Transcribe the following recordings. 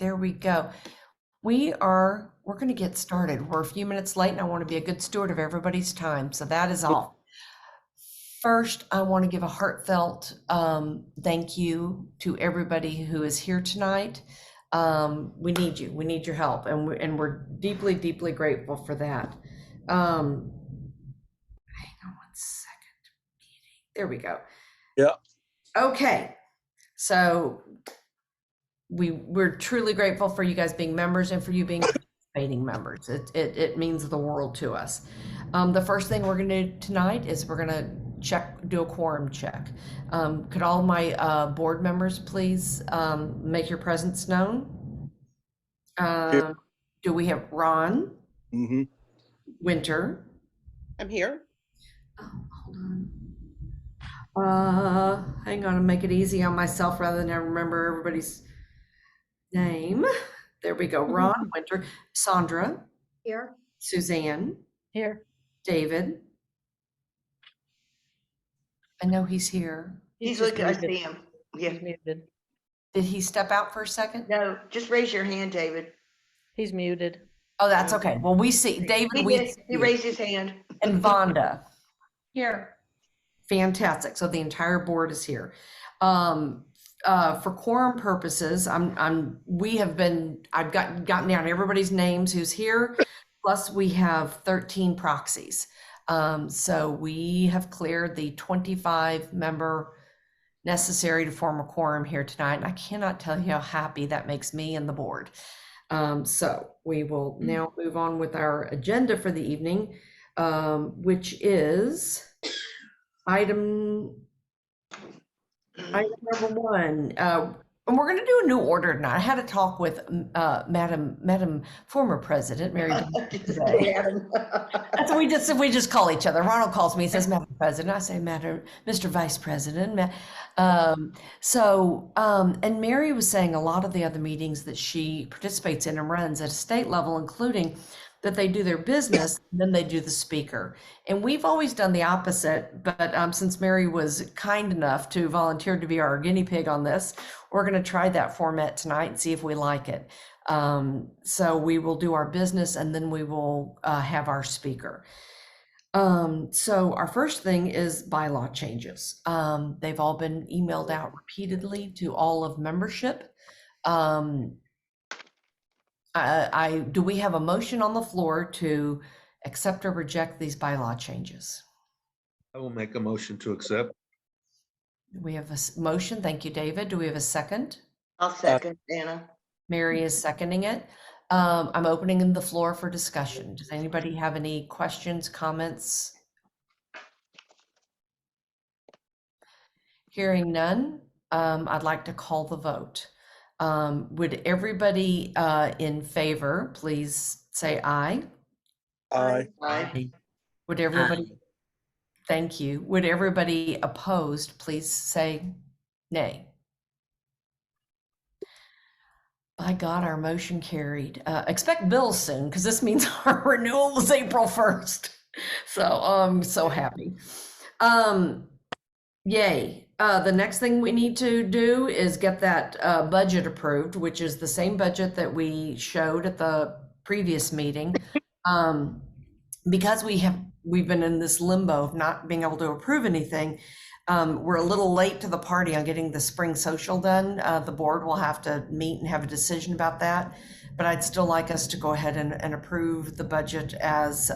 there we go. We're going to get started. We're a few minutes late and I want to be a good steward of everybody's time. So that is all. First, I want to give a heartfelt thank you to everybody who is here tonight. We need you. We need your help, and we're deeply, deeply grateful for that. Hang on one second. There we go. Yeah. Okay. So we're truly grateful for you guys being members and for you being participating members. It means the world to us. The first thing we're going to do tonight is we're going to do a quorum check. Could all my board members please make your presence known? Do we have Ron? Mm-hmm. Winter? I'm here. Oh, hold on. Hang on and make it easy on myself rather than I remember everybody's name. There we go. Ron, Winter, Sandra. Here. Suzanne. Here. David. I know he's here. He's looking, I see him. Yeah. He's muted. Did he step out for a second? No, just raise your hand, David. He's muted. Oh, that's okay. Well, we see David. He raised his hand. And Vonda. Here. Fantastic. So the entire board is here. For quorum purposes, I've gotten down everybody's names who's here. Plus we have 13 proxies. So we have cleared the 25 member necessary to form a quorum here tonight. And I cannot tell you how happy that makes me and the board. So we will now move on with our agenda for the evening, which is item number one. And we're going to do a new order tonight. I had a talk with Madam former President Mary today. That's what we just call each other. Ronald calls me, he says Madam President. I say Mr. Vice President. And Mary was saying a lot of the other meetings that she participates in and runs at a state level, including that they do their business, then they do the speaker. And we've always done the opposite, but since Mary was kind enough to volunteer to be our guinea pig on this, we're gonna try that format tonight and see if we like it. So we will do our business and then we will have our speaker. So our first thing is bylaw changes. They've all been emailed out repeatedly to all of membership. Do we have a motion on the floor to accept or reject these bylaw changes? I will make a motion to accept. We have a motion. Thank you, David. Do we have a second? I'll second, Anna. Mary is seconding it. I'm opening the floor for discussion. Does anybody have any questions, comments? Hearing none, I'd like to call the vote. Would everybody in favor please say aye? Aye. Aye. Would everybody, thank you. Would everybody opposed please say nay? By God, our motion carried. Expect bills soon because this means our renewal is April 1st. So I'm so happy. Yay. The next thing we need to do is get that budget approved, which is the same budget that we showed at the previous meeting. Because we've been in this limbo of not being able to approve anything, we're a little late to the party on getting the spring social done. The board will have to meet and have a decision about that, but I'd still like us to go ahead and approve the budget as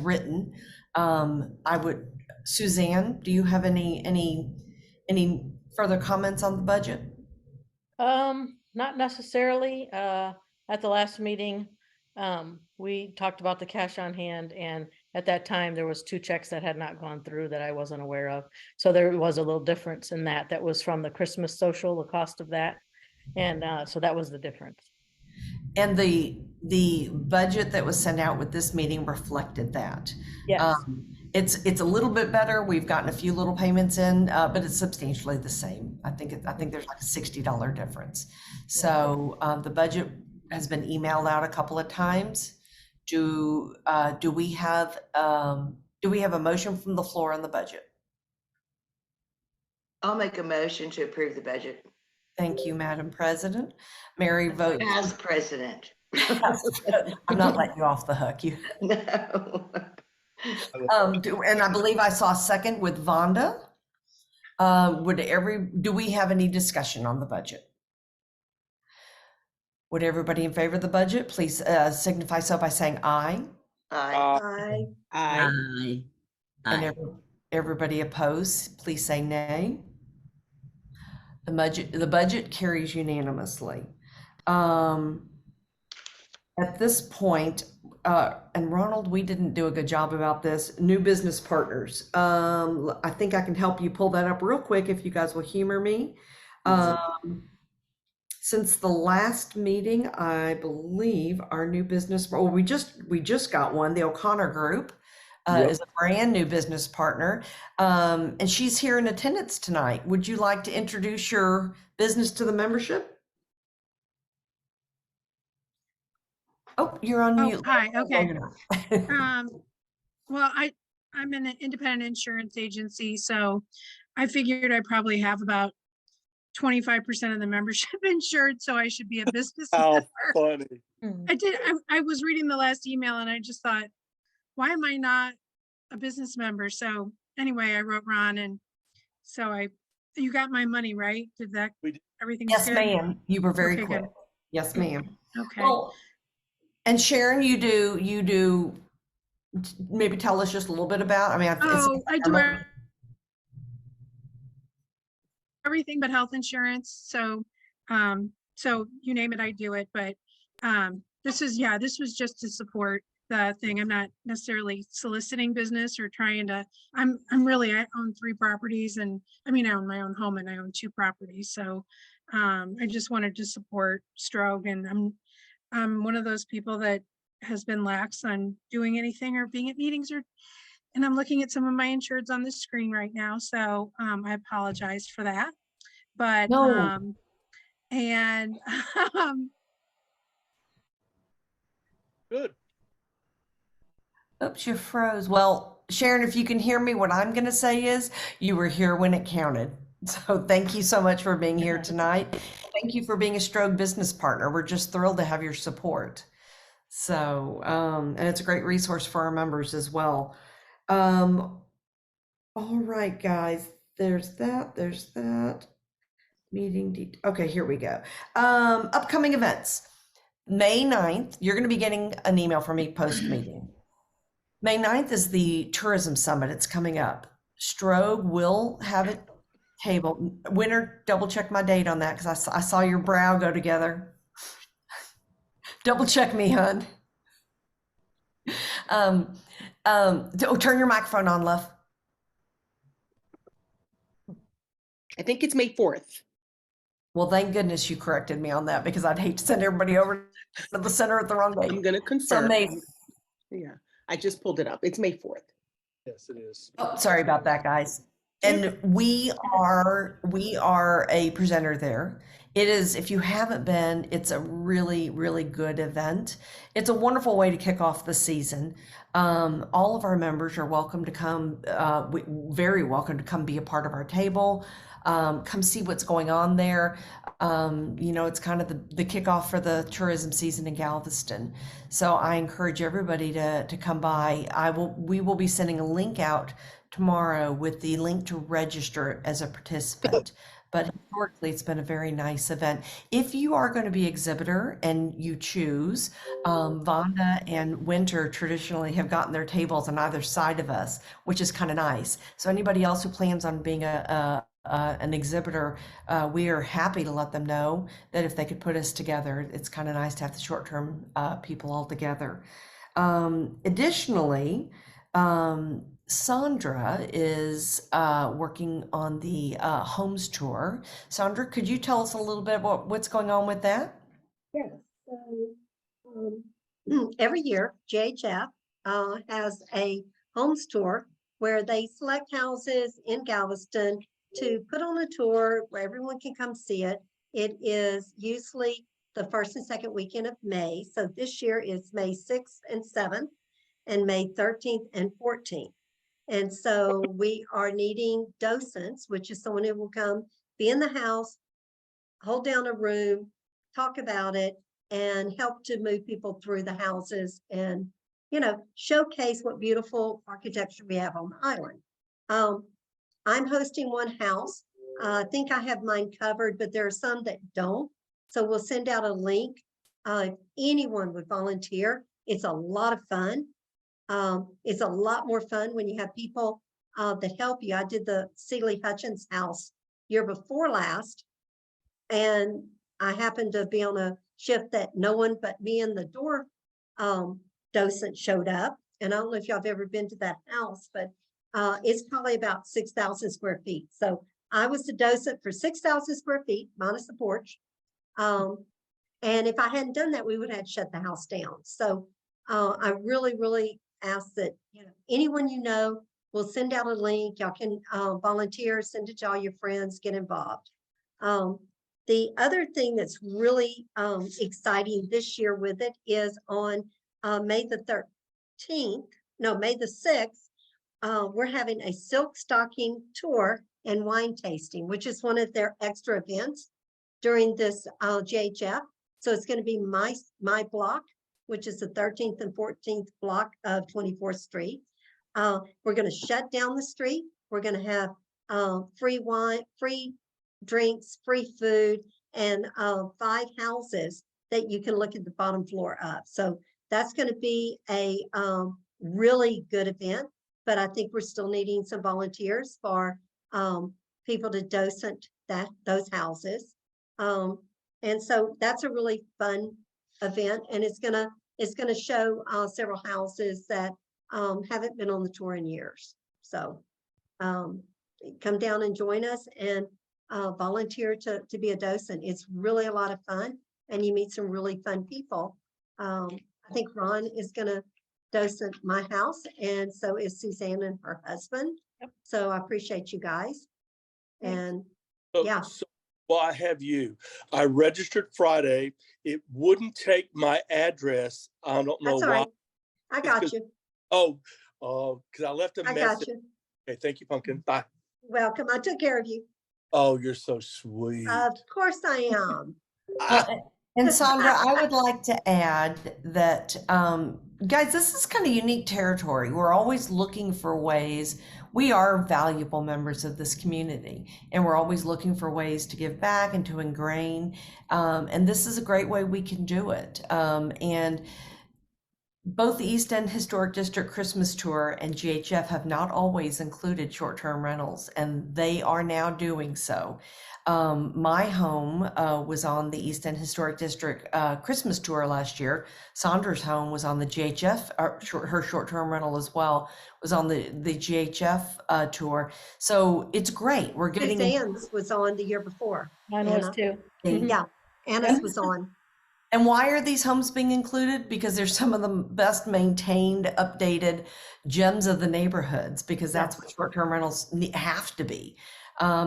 written. I would. Suzanne, do you have any further comments on the budget? Not necessarily. At the last meeting, we talked about the cash on hand, and at that time there was 2 checks that had not gone through that I wasn't aware of. So there was a little difference in that. That was from the Christmas social, the cost of that. And so that was the difference. And the budget that was sent out with this meeting reflected that. Yes. It's a little bit better. We've gotten a few little payments in, but it's substantially the same. I think there's like a $60 difference. So the budget has been emailed out a couple of times. Do we have a motion from the floor on the budget? I'll make a motion to approve the budget. Thank you, Madam President. Mary votes. As president. I'm not letting you off the hook. You. No. And I believe I saw a second with Vonda. Do we have any discussion on the budget? Would everybody in favor of the budget, please signify so by saying aye. Aye. Aye. And everybody opposed, please say nay. The budget carries unanimously. At this point, and Ronald, we didn't do a good job about this, new business partners. I think I can help you pull that up real quick if you guys will humor me. Since the last meeting, I believe our new business, we just got one, the O'Connor Group is a brand new business partner. And she's here in attendance tonight. Would you like to introduce your business to the membership? Oh, you're on mute. Hi, okay. Oh, Well, I'm an independent insurance agency, so I figured I probably have about 25% of the membership insured, so I should be a business member. Funny. I was reading the last email and I just thought, why am I not a business member? So anyway, I wrote Ron, and so you got my money, right? Did that, We did. everything? yes, ma'am. You were very Okay, quick. good. Yes, ma'am. Okay. Well, and Sharon, you do maybe tell us just a little bit about, I mean, I do everything but health insurance. So, so you name it, I do it. But this was just to support the thing. I'm not necessarily soliciting business or trying to. I own 3 properties, and I own my own home and I own 2 properties. So I just wanted to support STROAG, and I'm one of those people that has been lax on doing anything or being at meetings and I'm looking at some of my insureds on the screen right now. So I apologize for that. But No. and Good. Oops, you froze. Well, Sharon, if you can hear me, what I'm going to say is you were here when it counted. So thank you so much for being here tonight. Thank you for being a STROAG business partner. We're just thrilled to have your support. So, and it's a great resource for our members as well. All right, guys, there's that. Okay, here we go. Upcoming events. May 9th, you're going to be getting an email from me post-meeting. May 9th is the Tourism Summit. It's coming up. STROAG will have it tabled. Winter, double check my date on that because I saw your brow go together. Double check me, hon. Turn your microphone on, love. I think it's May 4th. Well, thank goodness you corrected me on that because I'd hate to send everybody over to the center at the wrong I'm date. going to confirm. So Yeah, I just pulled it up. It's May 4th. Yes, it is. Oh, sorry about that, guys. And we are a presenter there. It is, if you haven't been, it's a really, really good event. It's a wonderful way to kick off the season. All of our members are welcome to come, very welcome to come be a part of our table. Come see what's going on there. It's kind of the kickoff for the tourism season in Galveston. So I encourage everybody to come by. We will be sending a link out tomorrow with the link to register as a participant. But historically, it's been a very nice event. If you are going to be exhibitor and you choose, Vonda and Winter traditionally have gotten their tables on either side of us, which is kind of nice. So anybody else who plans on being an exhibitor, we are happy to let them know that if they could put us together, it's kind of nice to have the short-term people all together. Additionally, Sandra is working on the homes tour. Sandra, could you tell us a little bit about what's going on with that? Yes. So every year, JHF has a homes tour where they select houses in Galveston to put on a tour where everyone can come see it. It is usually the first and second weekend of May. So this year is May 6th and 7th and May 13th and 14th. And so we are needing docents, which is someone who will come be in the house, hold down a room, talk about it, and help to move people through the houses and, showcase what beautiful architecture we have on the island. I'm hosting one house. I think I have mine covered, but there are some that don't. So we'll send out a link. If anyone would volunteer, it's a lot of fun. It's a lot more fun when you have people that help you. I did the Sealy Hutchins house year before last, and I happened to be on a shift that no one but me and the door docent showed up. And I don't know if y'all have ever been to that house, but it's probably about 6,000 square feet. So I was the docent for 6,000 square feet minus the porch. And if I hadn't done that, we would have shut the house down. So I really, really ask that anyone we'll send out a link. Y'all can volunteer, send it to all your friends, get involved. The other thing that's really exciting this year with it is on May the 6th, we're having a silk stocking tour and wine tasting, which is one of their extra events during this JHF. So it's going to be my block, which is the 13th and 14th block of 24th Street. We're going to shut down the street. We're going to have free wine, free drinks, free food, and 5 houses that you can look at the bottom floor of. So that's going to be a really good event, but I think we're still needing some volunteers for people to docent those houses. And so that's a really fun event, and it's gonna show several houses that haven't been on the tour in years. So come down and join us and volunteer to be a docent. It's really a lot of fun, and you meet some really fun people. I think Ron is gonna docent my house, and so is Suzanne and her husband. Yep. So I appreciate you guys. And yeah. Well, I have you. I registered Friday. It wouldn't take my address. I don't know That's all why. right. I got you. Because I left a I message. got you. Okay, thank you, Pumpkin. Bye. Welcome. I took care of you. Oh, you're so sweet. Of course I am. And Sandra, I would like to add that, guys, this is kind of unique territory. We're always looking for ways. We are valuable members of this community, and we're always looking for ways to give back and to ingrain. And this is a great way we can do it. And both the East End Historic District Christmas Tour and GHF have not always included short-term rentals, and they are now doing so. My home was on the East End Historic District Christmas tour last year. Sandra's home was on the GHF, her short-term rental as well, was on the GHF tour. So it's great. We're getting Suzanne's was on the year before. Mine was too. Yeah, Anna's was on. And why are these homes being included? Because they're some of the best maintained, updated gems of the neighborhoods, because that's what short-term rentals have to be.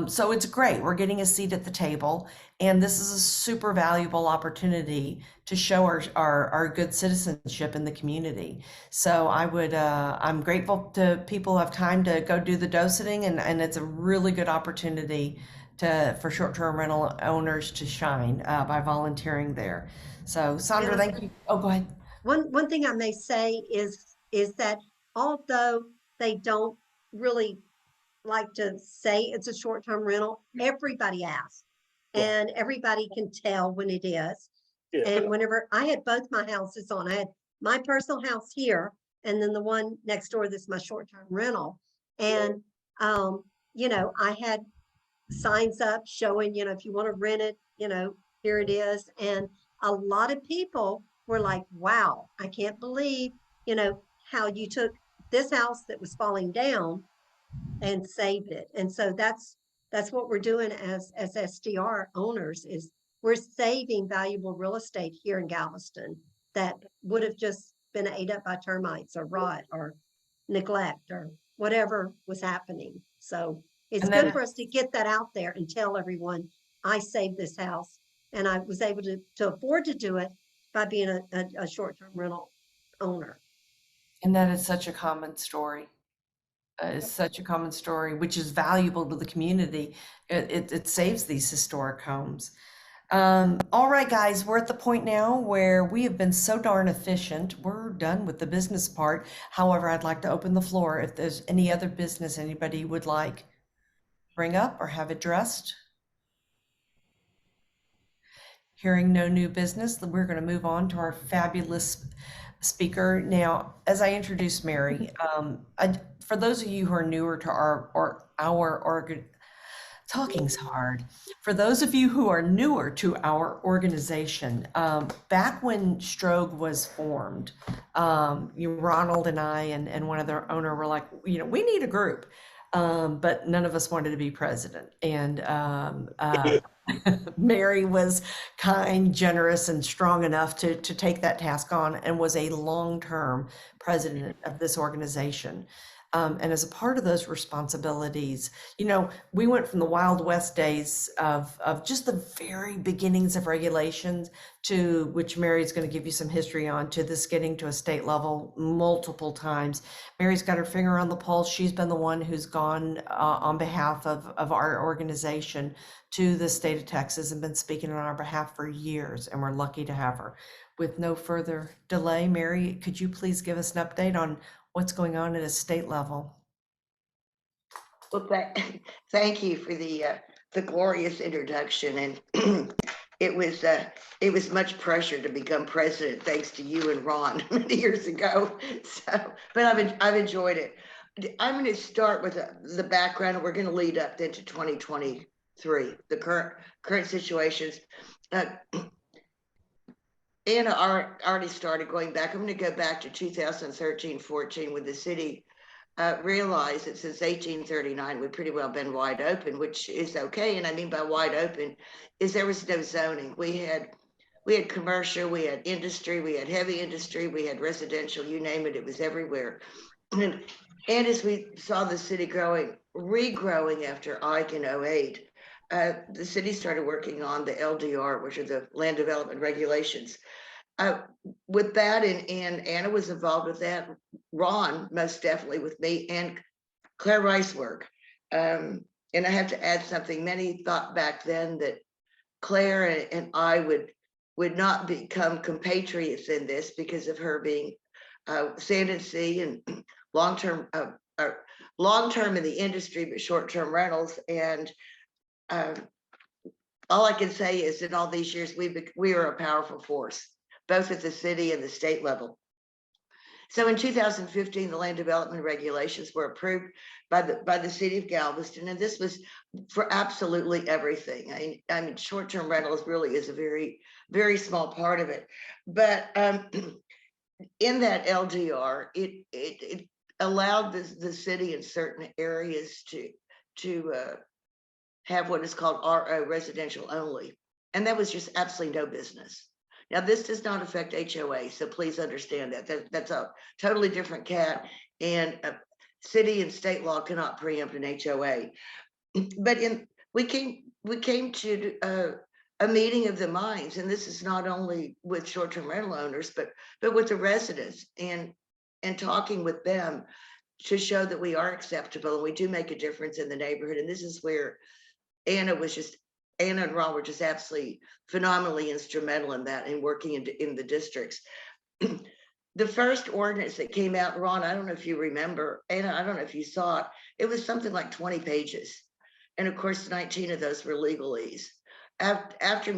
So it's great. We're getting a seat at the table, and this is a super valuable opportunity to show our good citizenship in the community. So I'm grateful to people who have time to go do the doceting, and it's a really good opportunity for short-term rental owners to shine by volunteering there. So Sandra, thank you. Oh, go ahead. One thing I may say is that although they don't really like to say it's a short-term rental, everybody asks, and everybody can tell when it is. Yeah. And whenever I had both my houses on, I had my personal house here, and then the one next door that's my short-term rental. And I had signs up showing, if you want to rent it, here it is. And a lot of people were like, wow, I can't believe, how you took this house that was falling down and saved it. And so that's what we're doing as STR owners, is we're saving valuable real estate here in Galveston that would have just been ate up by termites or rot or neglect or whatever was happening. So it's good for us to get that out there and tell everyone, I saved this house, and I was able to afford to do it by being a short-term rental owner. And that is such a common story. It's such a common story, which is valuable to the community. It saves these historic homes. All right, guys, we're at the point now where we have been so darn efficient. We're done with the business part. However, I'd like to open the floor if there's any other business anybody would like bring up or have addressed. Hearing no new business, then we're going to move on to our fabulous speaker. Now, as I introduced Mary, for those of you who are newer to talking's hard. For those of you who are newer to our organization, back when STROAG was formed, Ronald and I and one other owner were like, we need a group. But none of us wanted to be president. And Mary was kind, generous, and strong enough to take that task on and was a long-term president of this organization. And as a part of those responsibilities, we went from the Wild West days of just the very beginnings of regulations to which Mary's going to give you some history on, to this getting to a state level multiple times. Mary's got her finger on the pulse. She's been the one who's gone on behalf of our organization to the state of Texas and been speaking on our behalf for years, and we're lucky to have her. With no further delay, Mary, could you please give us an update on what's going on at a state level? Well, thank you for the glorious introduction, and it was much pressure to become president, thanks to you and Ron many years ago. So, but I've enjoyed it. I'm going to start with the background, and we're going to lead up into 2023, the current situations. Anna already started going back. I'm going to go back to 2013-14 when the city realized that since 1839 we've pretty well been wide open, which is okay. And I mean by wide open is there was no zoning. We had commercial, we had industry, we had heavy industry, we had residential, you name it, it was everywhere. And as we saw the city regrowing after Ike in 08, the city started working on the LDR, which are the land development regulations. With that, and Anna was involved with that, Ron most definitely with me, and Claire Ricework. And I have to add something. Many thought back then that Claire and I would not become compatriots in this because of her being Sand and Sea and long-term in the industry, but short-term rentals. And all I can say is in all these years, we are a powerful force, both at the city and the state level. So in 2015, the land development regulations were approved by the city of Galveston, and this was for absolutely everything. I mean, short-term rentals really is a very, very small part of it. But in that LDR, it allowed the city in certain areas to have what is called RO, residential only, and that was just absolutely no business. Now, this does not affect HOA, so please understand that. That's a totally different cat, and city and state law cannot preempt an HOA. But we came to a meeting of the minds, and this is not only with short-term rental owners, but with the residents, and talking with them to show that we are acceptable and we do make a difference in the neighborhood. And this is where Anna and Ron were just absolutely phenomenally instrumental in that, and working in the districts. The first ordinance that came out, Ron, I don't know if you remember, Anna, I don't know if you saw it, it was something like 20 pages. And of course, 19 of those were legalese. After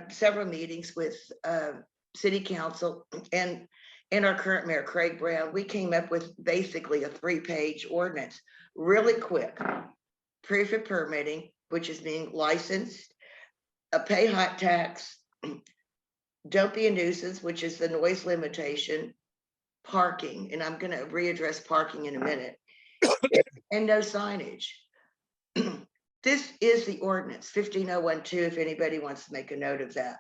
several meetings with city council and our current mayor, Craig Brown, we came up with basically a 3-page ordinance, really quick. Proof of permitting, which is being licensed, pay hot tax, don't be a nuisance, which is the noise limitation, parking, and I'm going to readdress parking in a minute, and no signage. This is the ordinance 15012, if anybody wants to make a note of that.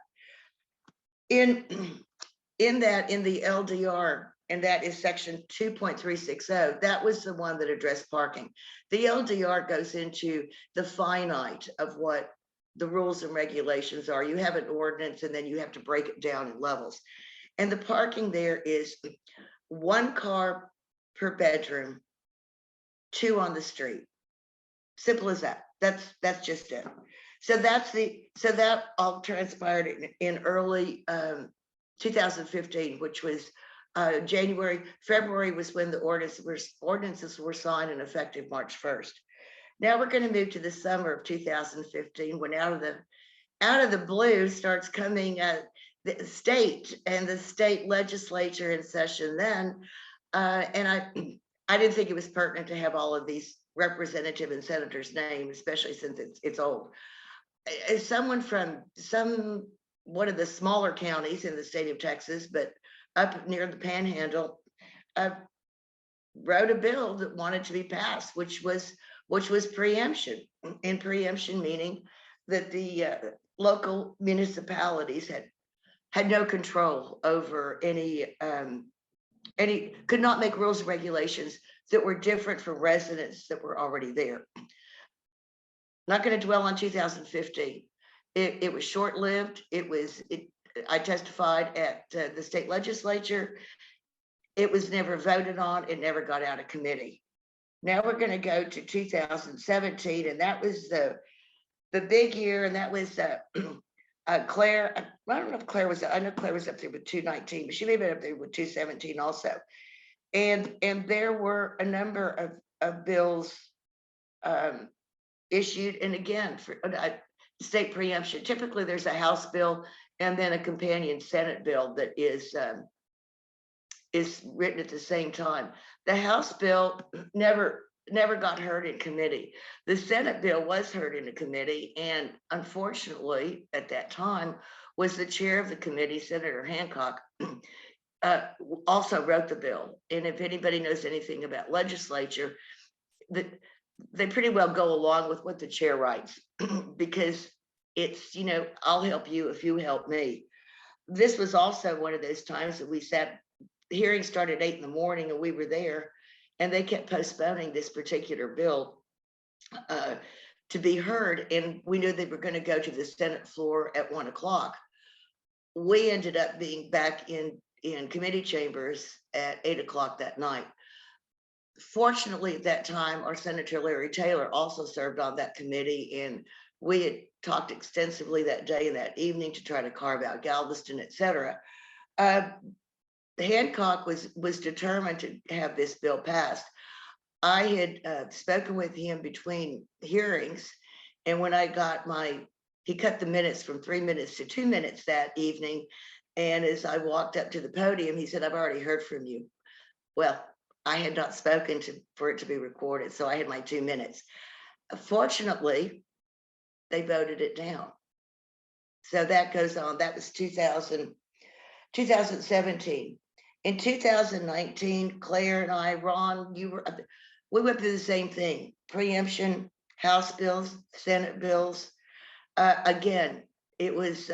In the LDR, and that is section 2.360, that was the one that addressed parking. The LDR goes into the finite of what the rules and regulations are. You have an ordinance, and then you have to break it down in levels. And the parking there is 1 car per bedroom, 2 on the street. Simple as that. That's just it. So that all transpired in early 2015, which was February was when the ordinances were signed and effective March 1st. Now we're going to move to the summer of 2015, when out of the blue starts coming the state and the state legislature in session then. And I didn't think it was pertinent to have all of these representative and senators' names, especially since it's old. As someone from one of the smaller counties in the state of Texas, but up near the Panhandle, wrote a bill that wanted to be passed, which was preemption. And preemption meaning that the local municipalities had no control over any could not make rules and regulations that were different from residents that were already there. Not going to dwell on 2015. It was short-lived. I testified at the state legislature. It was never voted on. It never got out of committee. Now we're going to go to 2017, and that was the big year, and that was Claire. I don't know if Claire was. I know Claire was up there with 219, but she may have been up there with 217 also. And there were a number of bills issued, and again for state preemption. Typically, there's a House bill and then a companion Senate bill that is written at the same time. The House bill never got heard in committee. The Senate bill was heard in a committee, and unfortunately, at that time, was the chair of the committee, Senator Hancock, also wrote the bill. And if anybody knows anything about legislature, they pretty well go along with what the chair writes, because it's, I'll help you if you help me. This was also one of those times that we sat, the hearing started at 8 in the morning and we were there, and they kept postponing this particular bill to be heard. And we knew they were going to go to the Senate floor at 1 o'clock. We ended up being back in committee chambers at 8 o'clock that night. Fortunately, at that time, our Senator Larry Taylor also served on that committee, and we had talked extensively that day and that evening to try to carve out Galveston, et cetera. Hancock was determined to have this bill passed. I had spoken with him between hearings, and when I got he cut the minutes from 3 minutes to 2 minutes that evening. And as I walked up to the podium, he said, "I've already heard from you." Well, I had not spoken for it to be recorded, so I had my 2 minutes. Fortunately, they voted it down. So that goes on. That was 2017. In 2019, Claire and I, Ron, we went through the same thing: preemption, House bills, Senate bills. Again, it was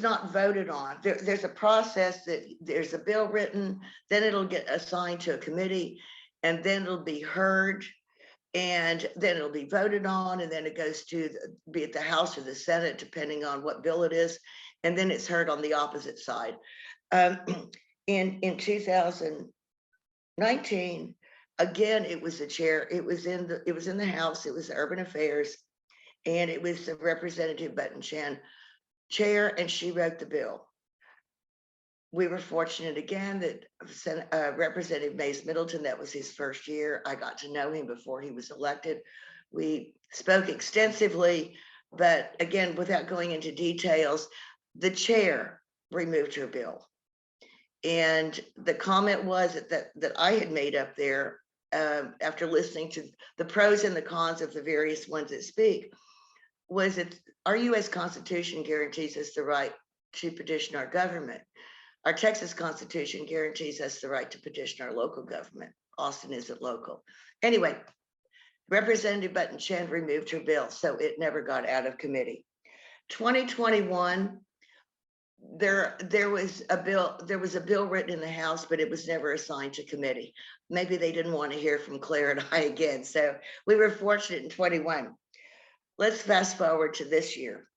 not voted on. There's a process that there's a bill written, then it'll get assigned to a committee, and then it'll be heard, and then it'll be voted on, and then it goes to be at the House or the Senate, depending on what bill it is, and then it's heard on the opposite side. In 2019, again, it was the chair. It was in the House. It was Urban Affairs, and it was Representative Button-Chan chair, and she wrote the bill. We were fortunate again that Representative Mays Middleton, that was his first year. I got to know him before he was elected. We spoke extensively, but again, without going into details, the chair removed her bill. And the comment was that I had made up there after listening to the pros and the cons of the various ones that speak, was that our U.S. Constitution guarantees us the right to petition our government. Our Texas Constitution guarantees us the right to petition our local government. Austin isn't local. Anyway, Representative Button-Chan removed her bill, so it never got out of committee. 2021, there was a bill written in the House, but it was never assigned to committee. Maybe they didn't want to hear from Claire and I again, so we were fortunate in 21. Let's fast forward to this year.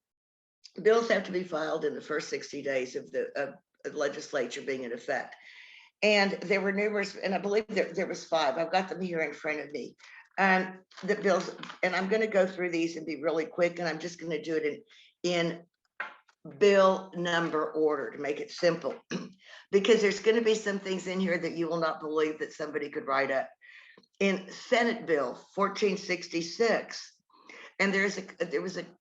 Bills have to be filed in the first 60 days of the legislature being in effect. And there were numerous, and I believe there was 5. I've got them here in front of me. The bills, and I'm going to go through these and be really quick, and I'm just going to do it in bill number order to make it simple, because there's going to be some things in here that you will not believe that somebody could write up. In Senate Bill 1466, and there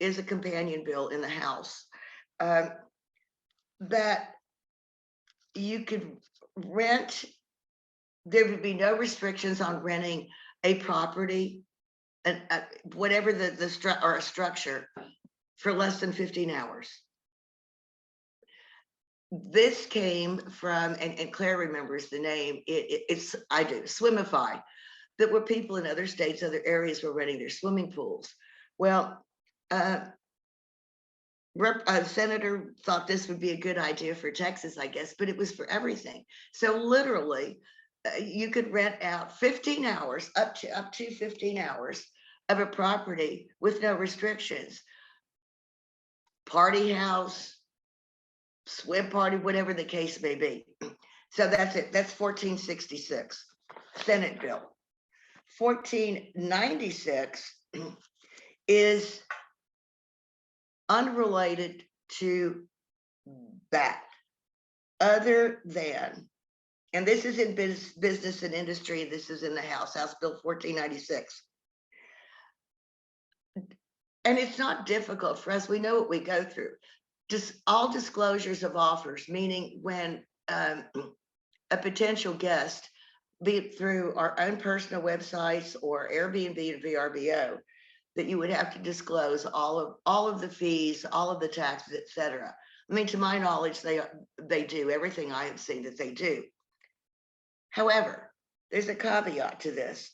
is a companion bill in the House that you could rent. There would be no restrictions on renting a property, and whatever or a structure, for less than 15 hours. This came from, and Claire remembers the name. I do, Swimify, that were people in other states, other areas were renting their swimming pools. Well, Senator thought this would be a good idea for Texas, I guess, but it was for everything. So literally, you could rent out 15 hours, up to 15 hours of a property with no restrictions. Party house, swim party, whatever the case may be. So that's it. That's 1466, Senate Bill. 1496 is unrelated to that, other than, and this is in business and industry, this is in the House Bill 1496. And it's not difficult for us, we know what we go through. Just all disclosures of offers, meaning when a potential guest, be it through our own personal websites or Airbnb and VRBO, that you would have to disclose all of the fees, all of the taxes, etc. I mean, to my knowledge, they do everything I have seen that they do. However, there's a caveat to this.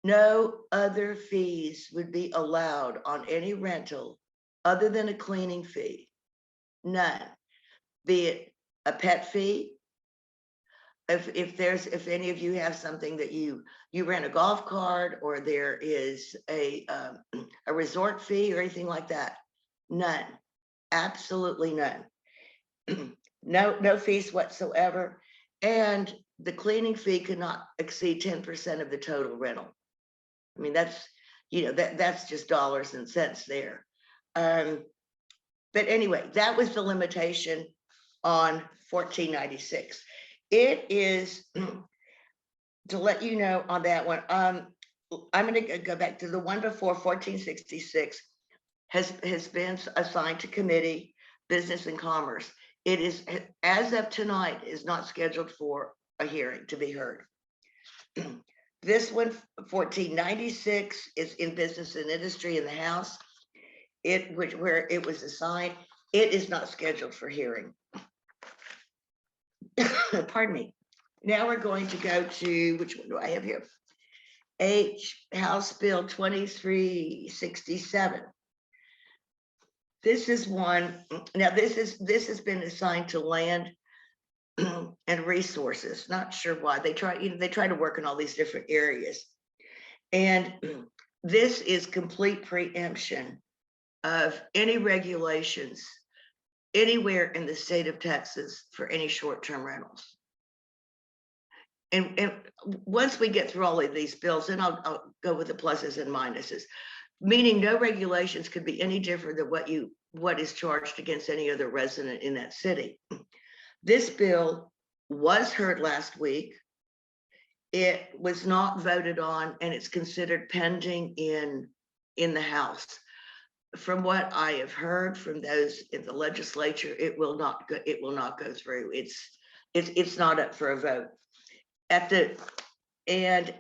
No other fees would be allowed on any rental other than a cleaning fee. None. Be it a pet fee. If any of you have something that you rent a golf cart, or there is a resort fee or anything like that, none, absolutely none. No fees whatsoever, and the cleaning fee could not exceed 10% of the total rental. I mean, that's that's just dollars and cents there. But anyway, that was the limitation on 1496. It is, to let you know on that one, I'm going to go back to the one before. 1466 has been assigned to committee, business and commerce. It is, as of tonight, is not scheduled for a hearing to be heard. This one, 1496, is in business and industry in the House. Where it was assigned, it is not scheduled for hearing. Pardon me. Now we're going to go to, which one do I have here? House Bill 2367. This is one. Now this has been assigned to land and resources. Not sure why. They try to work in all these different areas, and this is complete preemption of any regulations anywhere in the state of Texas for any short-term rentals. And once we get through all of these bills, then I'll go with the pluses and minuses, meaning no regulations could be any different than what is charged against any other resident in that city. This bill was heard last week. It was not voted on, and it's considered pending in the House. From what I have heard from those in the legislature, it will not go through. It's not up for a vote. And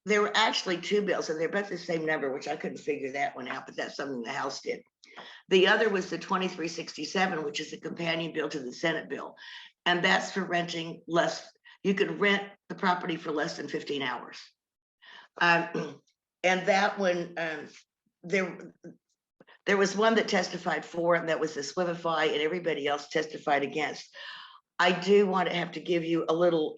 there were actually two bills, and they're both the same number, which I couldn't figure that one out, but that's something the House did. The other was the 2367, which is a companion bill to the Senate bill, and that's for renting less. You could rent the property for less than 15 hours. And that one, there was one that testified for, and that was the Swimify, and everybody else testified against. I do want to have to give you a little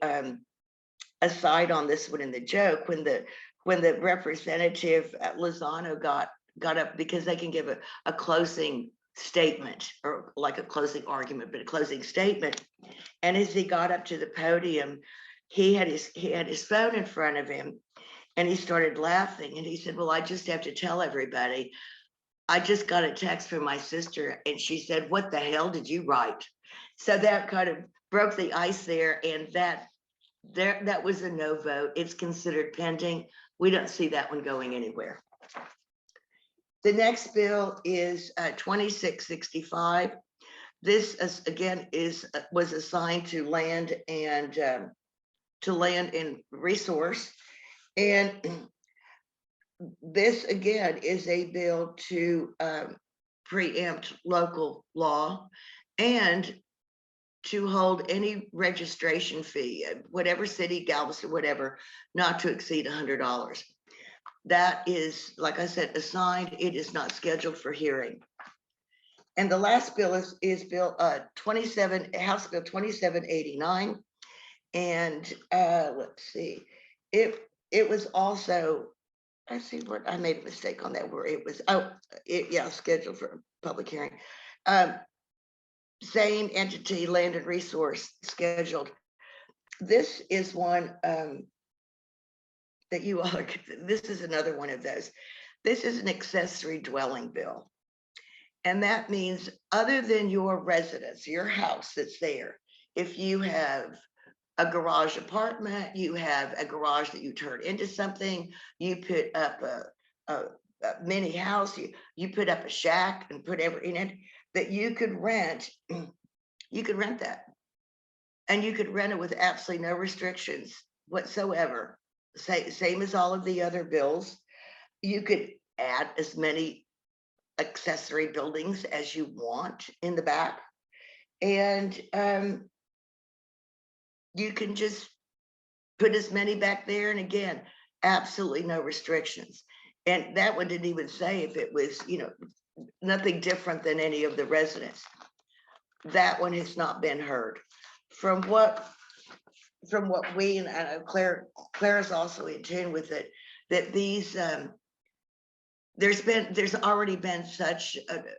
aside on this one in the joke. When the representative at Lozano got up, because they can give a closing statement, or like a closing argument, but a closing statement. And as he got up to the podium, he had his phone in front of him, And he started laughing and he said, well, I just have to tell everybody, I just got a text from my sister and she said, what the hell did you write? So that kind of broke the ice there, and that was a no vote. It's considered pending. We don't see that one going anywhere. The next bill is 2665. This again was assigned to land and resource, and this again is a bill to preempt local law and to hold any registration fee, whatever city, Galveston, whatever, not to exceed $100. That is, like I said, assigned. It is not scheduled for hearing. And the last bill is Bill 27, House Bill 2789. And let's see, it was also, I see what I made a mistake on that where it was, scheduled for public hearing. Same entity, land and resource, scheduled. This is one that you all are, this is another one of those. This is an accessory dwelling bill. And that means other than your residence, your house that's there, if you have a garage apartment, you have a garage that you turn into something, you put up a mini house, you put up a shack and put everything in it, that you could rent, you could rent that. And you could rent it with absolutely no restrictions whatsoever. Same as all of the other bills. You could add as many accessory buildings as you want in the back. And you can just put as many back there. And again, absolutely no restrictions. And that one didn't even say if it was, nothing different than any of the residents. That one has not been heard. From what we, and I know Claire is also in tune with it, that these, there's already been such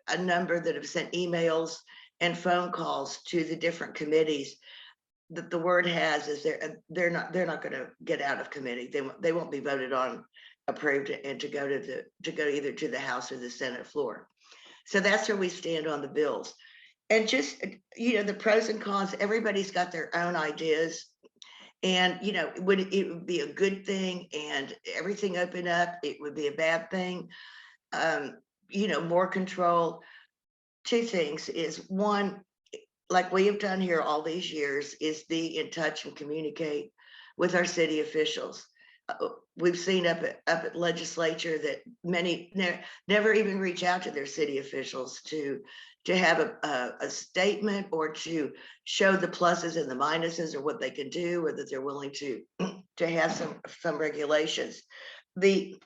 a number that have sent emails and phone calls to the different committees that the word has is they're not going to get out of committee. They won't be voted on, approved, and to go either to the House or the Senate floor. So that's where we stand on the bills. And just, the pros and cons, everybody's got their own ideas. And, it would be a good thing, and everything open up, it would be a bad thing. More control. Two things is, one, like we have done here all these years, is be in touch and communicate with our city officials. We've seen up at legislature that many never even reach out to their city officials to have a statement or to show the pluses and the minuses or what they can do, or that they're willing to have some regulations. The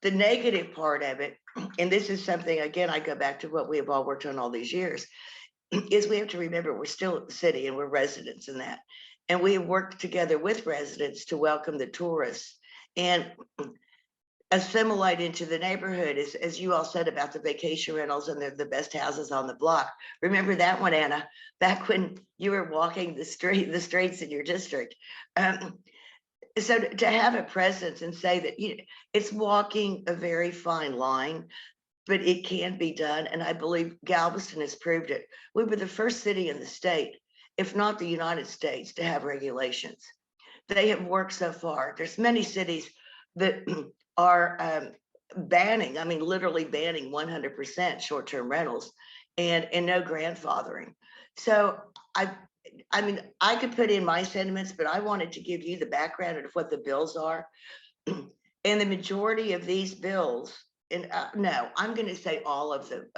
negative part of it, and this is something, again, I go back to what we have all worked on all these years, is we have to remember we're still at the city and we're residents in that. And we have worked together with residents to welcome the tourists and assimilate into the neighborhood, as you all said about the vacation rentals and the best houses on the block. Remember that one, Anna, back when you were walking the streets in your district. So to have a presence and say that it's walking a very fine line, but it can be done. And I believe Galveston has proved it. We were the first city in the state, if not the United States, to have regulations. They have worked so far. There's many cities that are banning, literally banning 100% short-term rentals and no grandfathering. So I could put in my sentiments, but I wanted to give you the background of what the bills are. And the majority of these bills, and no, I'm going to say all of them,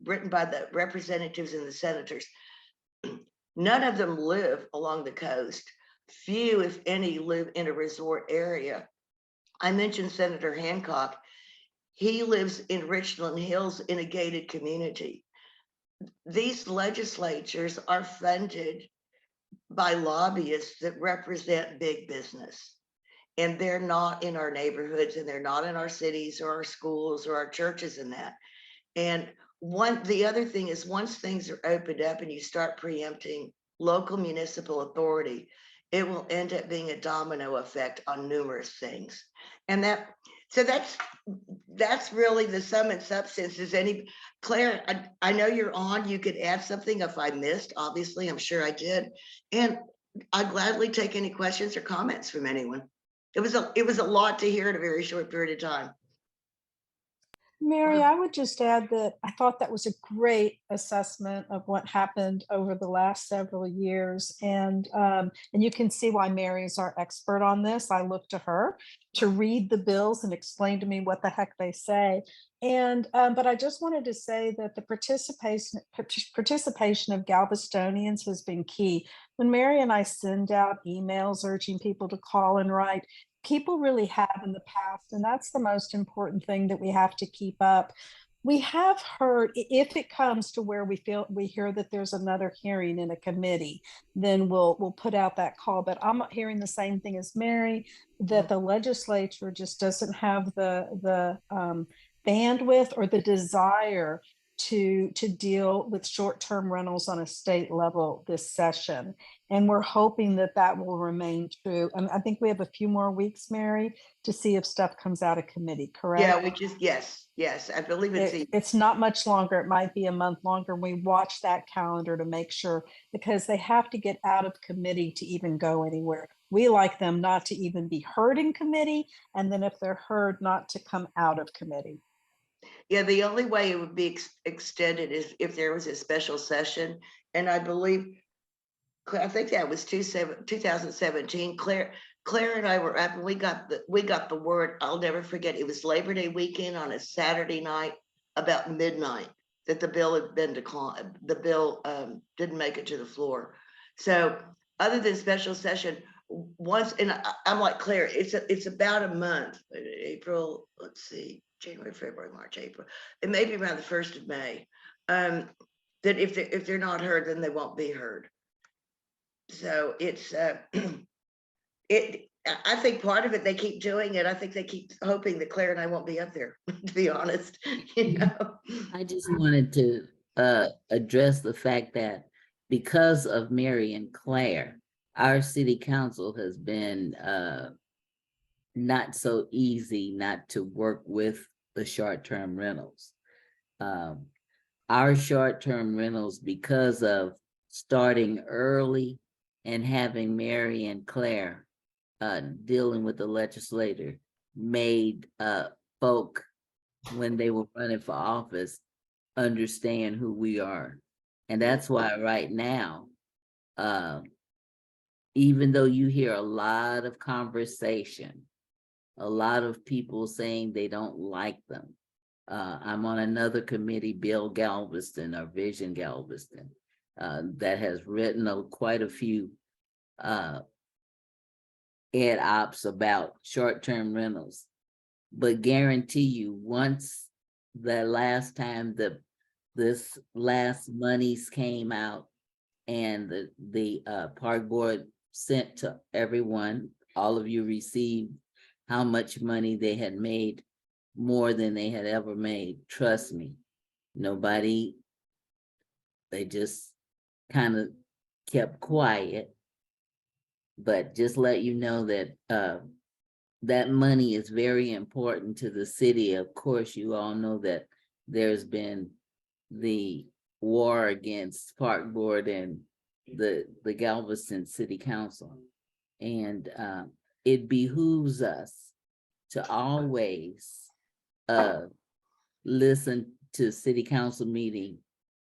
written by the representatives and the senators. None of them live along the coast. Few, if any, live in a resort area. I mentioned Senator Hancock. He lives in Richland Hills in a gated community. These legislatures are funded by lobbyists that represent big business. And they're not in our neighborhoods, and they're not in our cities or our schools or our churches and that. And the other thing is, once things are opened up and you start preempting local municipal authority it will end up being a domino effect on numerous things. And that's really the sum and substance. Is any, Claire, I know you're on, you could add something if I missed, obviously, I'm sure I did. And I'd gladly take any questions or comments from anyone. It was a lot to hear in a very short period of time. Mary, I would just add that I thought that was a great assessment of what happened over the last several years. And you can see why Mary is our expert on this. I look to her to read the bills and explain to me what the heck they say. And but I just wanted to say that the participation of Galvestonians has been key. When Mary and I send out emails urging people to call and write, people really have in the past, and that's the most important thing that we have to keep up. We have heard, if it comes to where we hear that there's another hearing in a committee, then we'll put out that call. But I'm hearing the same thing as Mary, that the legislature just doesn't have the bandwidth or the desire to deal with short-term rentals on a state level this session. And we're hoping that that will remain true. And I think we have a few more weeks, Mary, to see if stuff comes out of committee, correct? Yeah, yes, I believe It's not much longer. It might be a month longer. We watch that calendar to make sure, because they have to get out of committee to even go anywhere. We like them not to even be heard in committee, and then if they're heard, not to come out of committee. Yeah, the only way it would be extended is if there was a special session. And I believe, I think that was 2017. Claire and I were up and we got the word, I'll never forget, it was Labor Day weekend on a Saturday night about midnight that the bill had been declined. The bill didn't make it to the floor. So other than special session, once, and I'm like Claire, it's about a month, April, let's see, January, February, March, April. It may be around the 1st of May. That if they're not heard, then they won't be heard. So it's I think part of it, they keep doing it. I think they keep hoping that Claire and I won't be up there, to be honest. You know? I just wanted to address the fact that because of Mary and Claire, our city council has been not so easy not to work with the short-term rentals. Our short-term rentals, because of starting early and having Mary and Claire dealing with the legislator, made folk, when they were running for office, understand who we are. And that's why right now, even though you hear a lot of conversation, a lot of people saying they don't like them. I'm on another committee, Bill Galveston, or Vision Galveston, that has written quite a few ad ops about short-term rentals. But guarantee you, once the last time this last monies came out and the park board sent to everyone, all of you received how much money they had made, more than they had ever made. Trust me, nobody, they just kind of kept quiet. But just let you know that that money is very important to the city. Of course, you all know that there's been the war against Park Board and the Galveston City Council. And it behooves us to always listen to city council meeting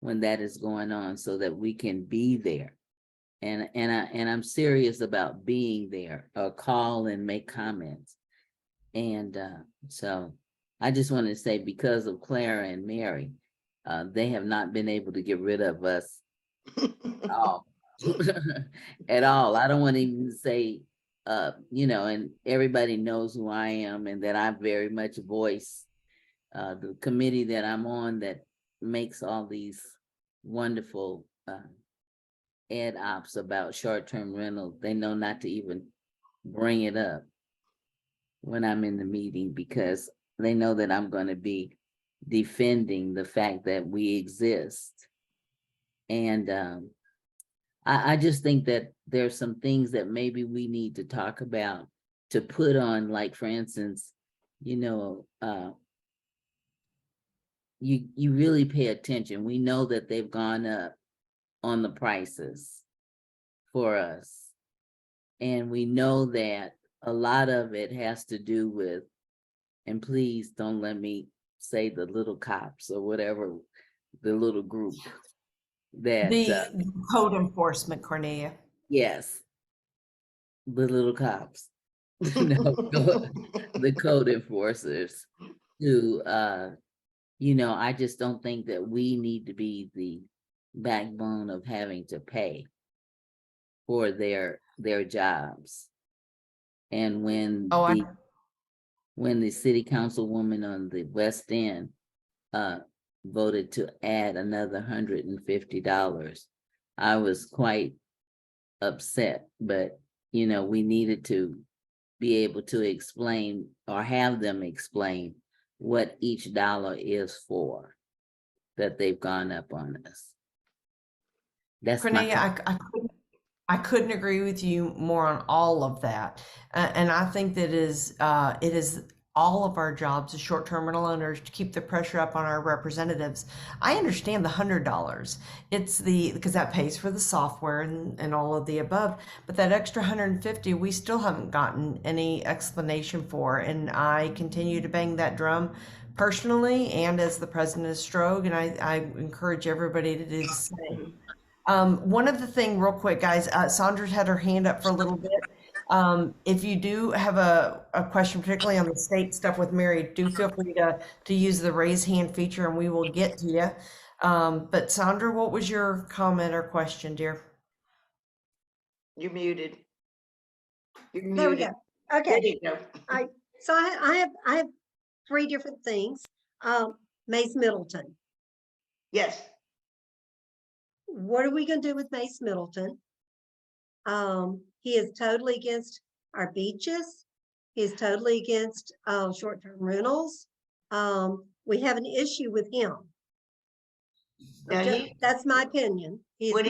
when that is going on, so that we can be there. And I'm serious about being there, or call and make comments. And so I just want to say, because of Clara and Mary, they have not been able to get rid of us at all. At all. I don't want to even say, you know, and everybody knows who I am, and that I very much voice the committee that I'm on that makes all these wonderful ad ops about short-term rental. They know not to even bring it up when I'm in the meeting, because they know that I'm going to be defending the fact that we exist. And I just think that there's some things that maybe we need to talk about to put on, like, for instance, you know, you really pay attention. We know that they've gone up on the prices for us. And we know that a lot of it has to do with, and please don't let me say the little cops or whatever, the little group that, The code enforcement, Cornelia. yes, the little cops, no, the code enforcers who, you know, I just don't think that we need to be the backbone of having to pay for their jobs. And when Oh, when the city councilwoman on the West End voted to add another $150, I was quite upset, but you know, we needed to be able to explain or have them explain what each dollar is for, that they've gone up on us. That's Cornelia, my, I couldn't agree with you more on all of that. And I think that it is all of our jobs as short-term rental owners to keep the pressure up on our representatives. I understand the $100. It's because that pays for the software and all of the above, but that extra 150, we still haven't gotten any explanation for. And I continue to bang that drum personally and as the president of STROAG, and I encourage everybody to do the same. One of the thing, real quick, guys, Sandra's had her hand up for a little bit. If you do have a question, particularly on the state stuff with Mary, do feel free to use the raise hand feature and we will get to you. But Sandra, what was your comment or question, dear? You're muted. You're There we muted. go. There Okay. you go. So I have three different things. Mace Middleton. Yes. What are we going to do with Mace Middleton? He is totally against our beaches. He is totally against short-term rentals. We have an issue with him. Now That's my opinion. when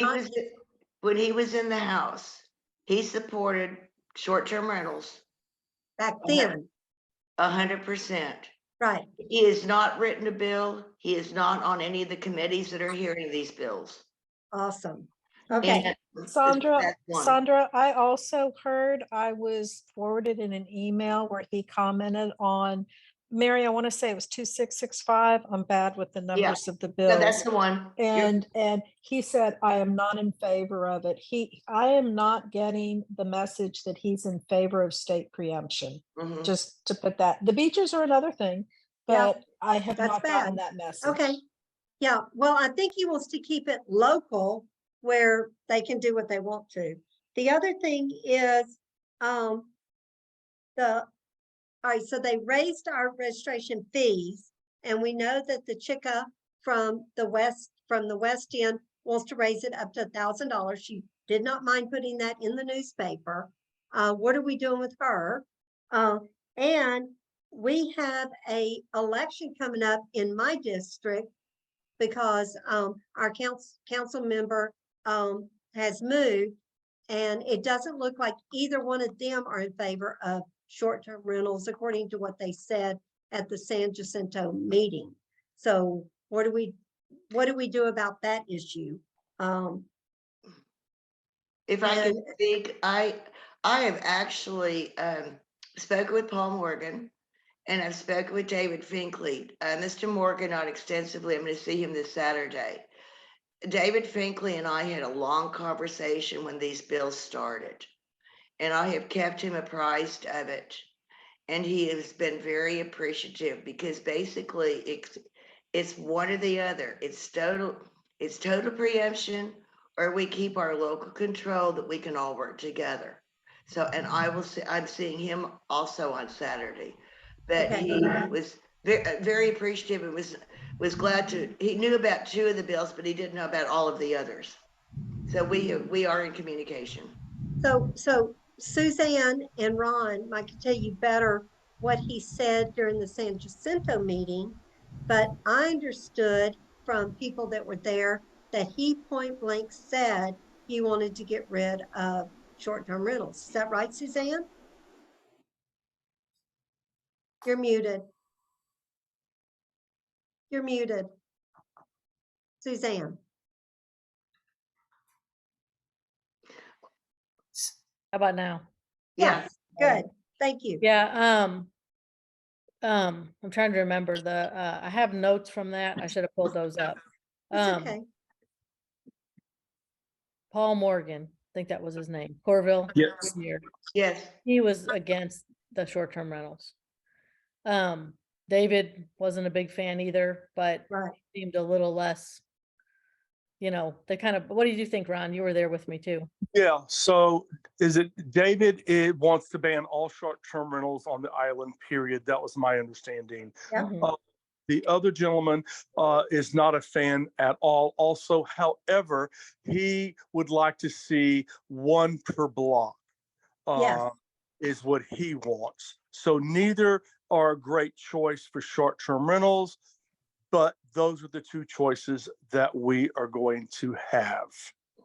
he was in the House, he supported short-term rentals back then. 100%. Right. He has not written a bill. He is not on any of the committees that are hearing these bills. Awesome. Okay. And Sandra, that's one. Sandra, I also heard, I was forwarded in an email where he commented on, Mary, I want to say it was 2665. I'm bad with the numbers of the No, that's bills. the one. And he said, I am not in favor of it. I am not getting the message that he's in favor of state preemption. Mhm. Just to put that, the beaches are another thing, Yeah, but I have that's not gotten bad. that message. Okay. Yeah. Well, I think he wants to keep it local where they can do what they want to. The other thing is, all right, so they raised our registration fees, and we know that the chica from the West End wants to raise it up to $1,000. She did not mind putting that in the newspaper. What are we doing with her? And we have a election coming up in my district because our council member has moved, and it doesn't look like either one of them are in favor of short-term rentals, according to what they said at the San Jacinto meeting. So what do we do about that issue? If I can speak, I have actually spoken with Paul Morgan, and I've spoken with David Finkley. Mr. Morgan, not extensively. I'm going to see him this Saturday. David Finkley and I had a long conversation when these bills started, and I have kept him apprised of it. And he has been very appreciative because basically it's one or the other. It's total preemption, or we keep our local control that we can all work together. So, and I'm seeing him also on Saturday, but Okay. he was very appreciative and was glad he knew about two of the bills, but he didn't know about all of the others. So we are in communication. So Suzanne and Ron might tell you better what he said during the San Jacinto meeting, but I understood from people that were there that he point blank said he wanted to get rid of short-term rentals. Is that right, Suzanne? You're muted. You're muted. Suzanne. How about now? Yeah. Yes, good. Thank you. Yeah, I'm trying to remember I have notes from that. I should have pulled those up. It's okay. Paul Morgan, I think that was his name, Corville. Yes. Jr. Yes. He was against the short-term rentals. David wasn't a big fan either, but Right. seemed a little less, they kind of, what did you think, Ron? You were there with me too. Yeah, so is it David, it wants to ban all short-term rentals on the island, period. That was my understanding. Yeah. Mhm. The other gentleman is not a fan at all. Also, however, he would like to see one per block. Yes. Is what he wants. So neither are a great choice for short-term rentals, but those are the two choices that we are going to have.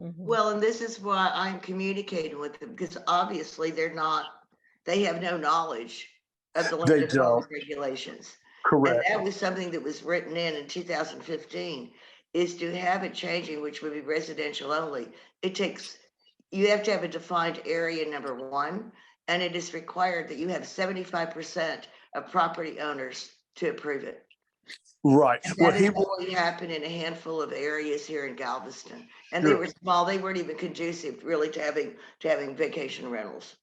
Mhm. Well, and this is why I'm communicating with them, because obviously they have no knowledge of the land They development don't. regulations. Correct. And that was something that was written in 2015, is to have it changing, which would be residential only. You have to have a defined area, number one, and it is required that you have 75% of property owners to approve it. Right. And What that he has only happened in a handful of areas here in Galveston. And they Sure. were small, they weren't even conducive really to having vacation rentals.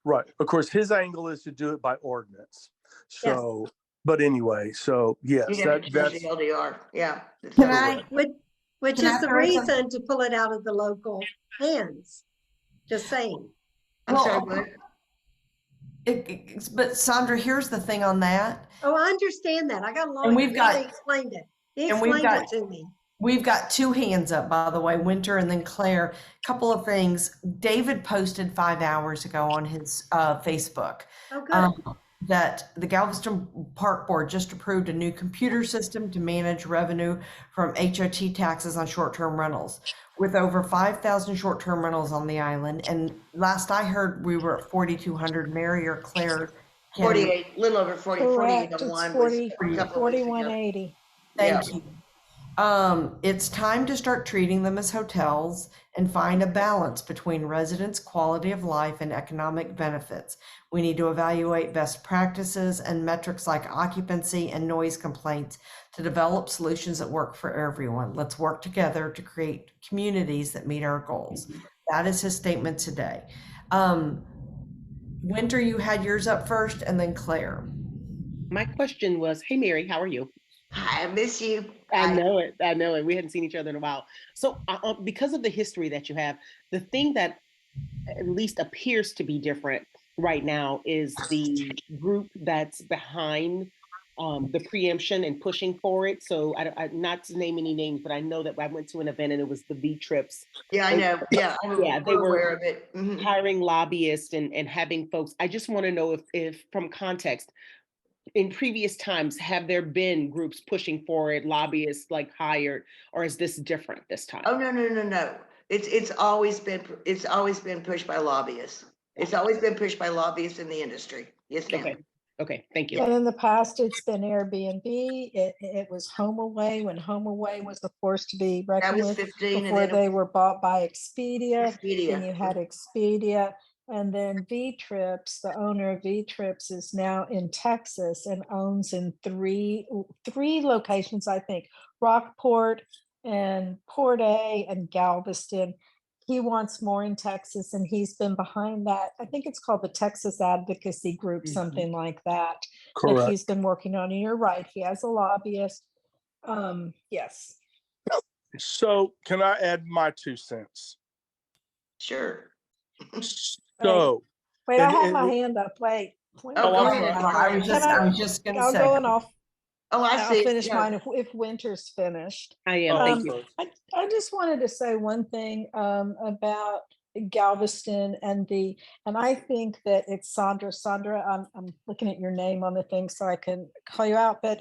Right. Of course, his angle is to do it by ordinance. So, but anyway, so yes, You have to change that's the LDR, yeah. Can I? Which Can I is the throw some- reason to pull it out of the local hands. Just saying. I'm sorry, what? But Sandra, here's the thing on that. Oh, I understand that. I got a lawyer. And we've got- He explained it. He and we've explained it got- to me. We've got two hands up, by the way, Winter and then Claire. Couple of things. David posted 5 hours ago on his Facebook. Oh, good. That the Galveston Park Board just approved a new computer system to manage revenue from HOT taxes on short-term rentals. With over 5,000 short-term rentals on the island, and last I heard, we were at 4,200. Mary or Claire? 48, little over 40, 48 Correct, on it's one. 40, was a couple of weeks ago. 4180. Thank you. It's time to start treating them as hotels and find a balance between residents' quality of life and economic benefits. We need to evaluate best practices and metrics like occupancy and noise complaints to develop solutions that work for everyone. Let's work together to create communities that meet our goals. That is his statement today. Winter, you had yours up first, and then Claire. My question was, hey, Mary, how are you? Hi, I miss you. I know it. We hadn't seen each other in a while. So because of the history that you have, the thing that at least appears to be different right now is the group that's behind the preemption and pushing for it. So I not to name any names, but I know that I went to an event and it was the V Trips. Yeah, I know. Yeah, They were aware of it. Mhm. hiring lobbyists and having folks. I just want to know if from context, in previous times, have there been groups pushing for it, lobbyists like hired, or is this different this time? Oh, no. It's always been pushed by lobbyists. It's always been pushed by lobbyists in the industry. Yes, ma'am. Okay, thank you. And in the past, it's been Airbnb. It was HomeAway when HomeAway was the force to be That reckoned was with 15 and before then they were bought by Expedia. Expedia. Then you had Expedia. And then V Trips, the owner of V Trips, is now in Texas and owns in three locations, I think, Rockport and Port A and Galveston. He wants more in Texas, and he's been behind that. I think it's called the Texas Advocacy Group, something like that. That correct. he's been working on. And you're right, he has a lobbyist. Yes. So can I add my 2 cents? Sure. So, Wait, I and have it my would- hand up. Wait. Oh, Oh, go I'm ahead. sorry. I was just going to I'll say. go and I'll I see. finish Yeah. mine if Winter's finished. I am. Oh, Thank you. I just wanted to say one thing about Galveston and I think that it's Sandra. Sandra, I'm looking at your name on the thing so I can call you out. But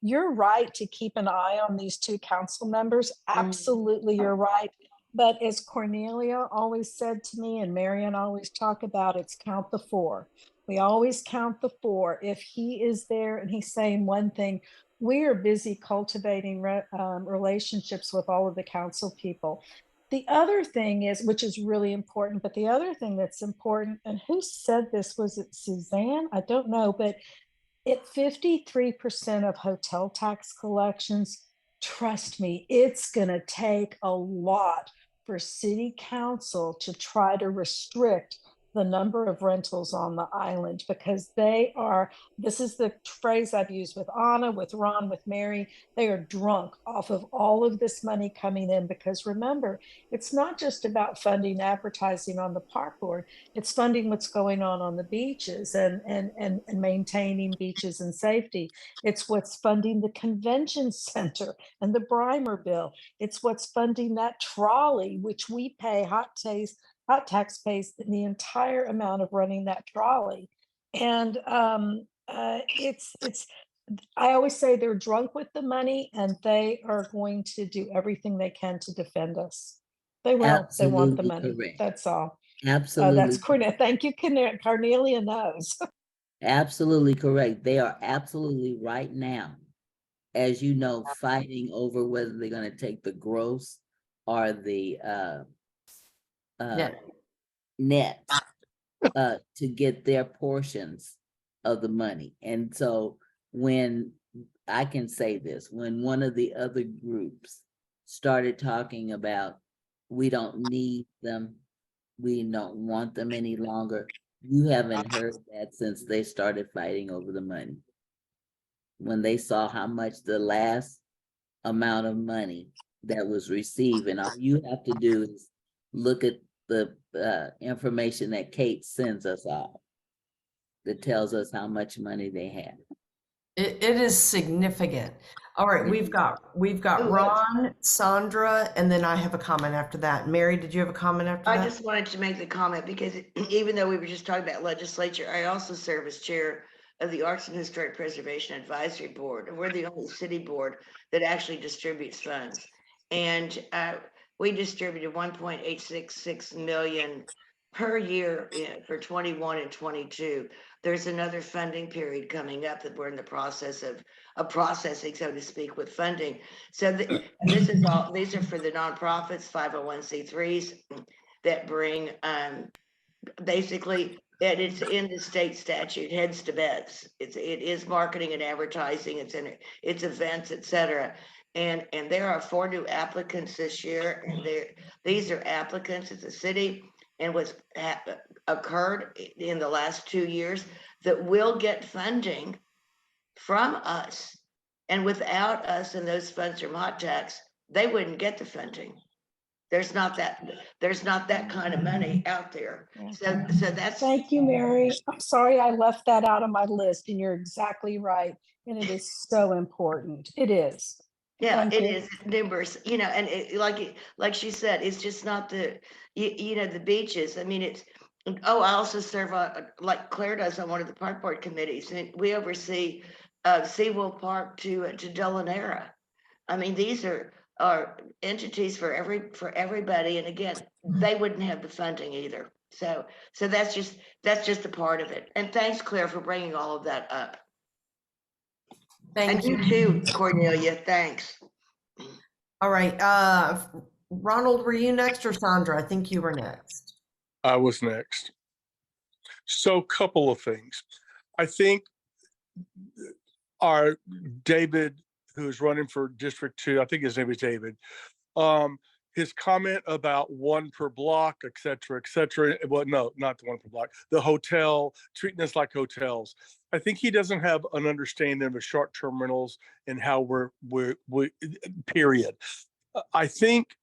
you're right to keep an eye on these two council members. Absolutely, you're right. But as Cornelia always said to me, and Marion always talk about, it's count the four. We always count the four. If he is there and he's saying one thing, we are busy cultivating relationships with all of the council people. The other thing is, which is really important, but the other thing that's important, and who said this? Was it Suzanne? I don't know, but at 53% of hotel tax collections, trust me, it's going to take a lot for city council to try to restrict the number of rentals on the island, because they are, this is the phrase I've used with Anna, with Ron, with Mary, they are drunk off of all of this money coming in. Because remember, it's not just about funding advertising on the park board, it's funding what's going on the beaches and maintaining beaches and safety. It's what's funding the convention center and the Brimer bill. It's what's funding that trolley, which we pay hot tax pays the entire amount of running that trolley. And it's I always say they're drunk with the money, and they are going to do everything they can to defend us. They will. They want the Absolutely money. correct. That's all. Absolutely. That's Cornelia. Thank you, Cornelia knows. Absolutely correct. They are absolutely right now, as you know, fighting over whether they're going to take the gross or the net to get their portions of the money. And so when I can say this, when one of the other groups started talking about, we don't need them, we don't want them any longer, you haven't heard that since they started fighting over the money. When they saw how much the last amount of money that was received, and all you have to do is look at the information that Kate sends us all that tells us how much money they have. It is significant. All right, we've got Who else? Ron, Sandra, and then I have a comment after that. Mary, did you have a comment after I that? just wanted to make the comment because even though we were just talking about legislature, I also serve as chair of the Arts and Historic Preservation Advisory Board. And we're the only city board that actually distributes funds. And we distributed 1.866 million per year for 21 and 22. There's another funding period coming up that we're in the process of processing, so to speak, with funding. So this is all, these are for the nonprofits, 501c3s that bring basically, and it's in the state statute, heads to beds. It is marketing and advertising, it's events, etc. And there are 4 new applicants this year, and these are applicants at the city, and what's occurred in the last 2 years that will get funding from us. And without us and those funds from hot tax, they wouldn't get the funding. There's not that kind of money out there. So that's. Thank you, Mary. I'm sorry I left that out of my list, and you're exactly right. And it is so important. It is. Yeah, Thank it you. is numerous, and like she said, it's just not the, the beaches. I mean, it's, I also serve like Claire does on one of the park board committees, and we oversee Seawell Park to Delanera. I mean, these are entities for everybody, and again, they wouldn't have the funding either. So that's just a part of it. And thanks, Claire, for bringing all of that up. Thank you. And you too, Cornelia. Thanks. All right, Ronald, were you next, or Sandra? I think you were next. I was next. So, couple of things. I think our David, who's running for District 2, I think his name is David, his comment about 1 per block, et cetera, well, no, not the 1 per block, the hotel, treating us like hotels. I think he doesn't have an understanding of short-term rentals and how we're period. I think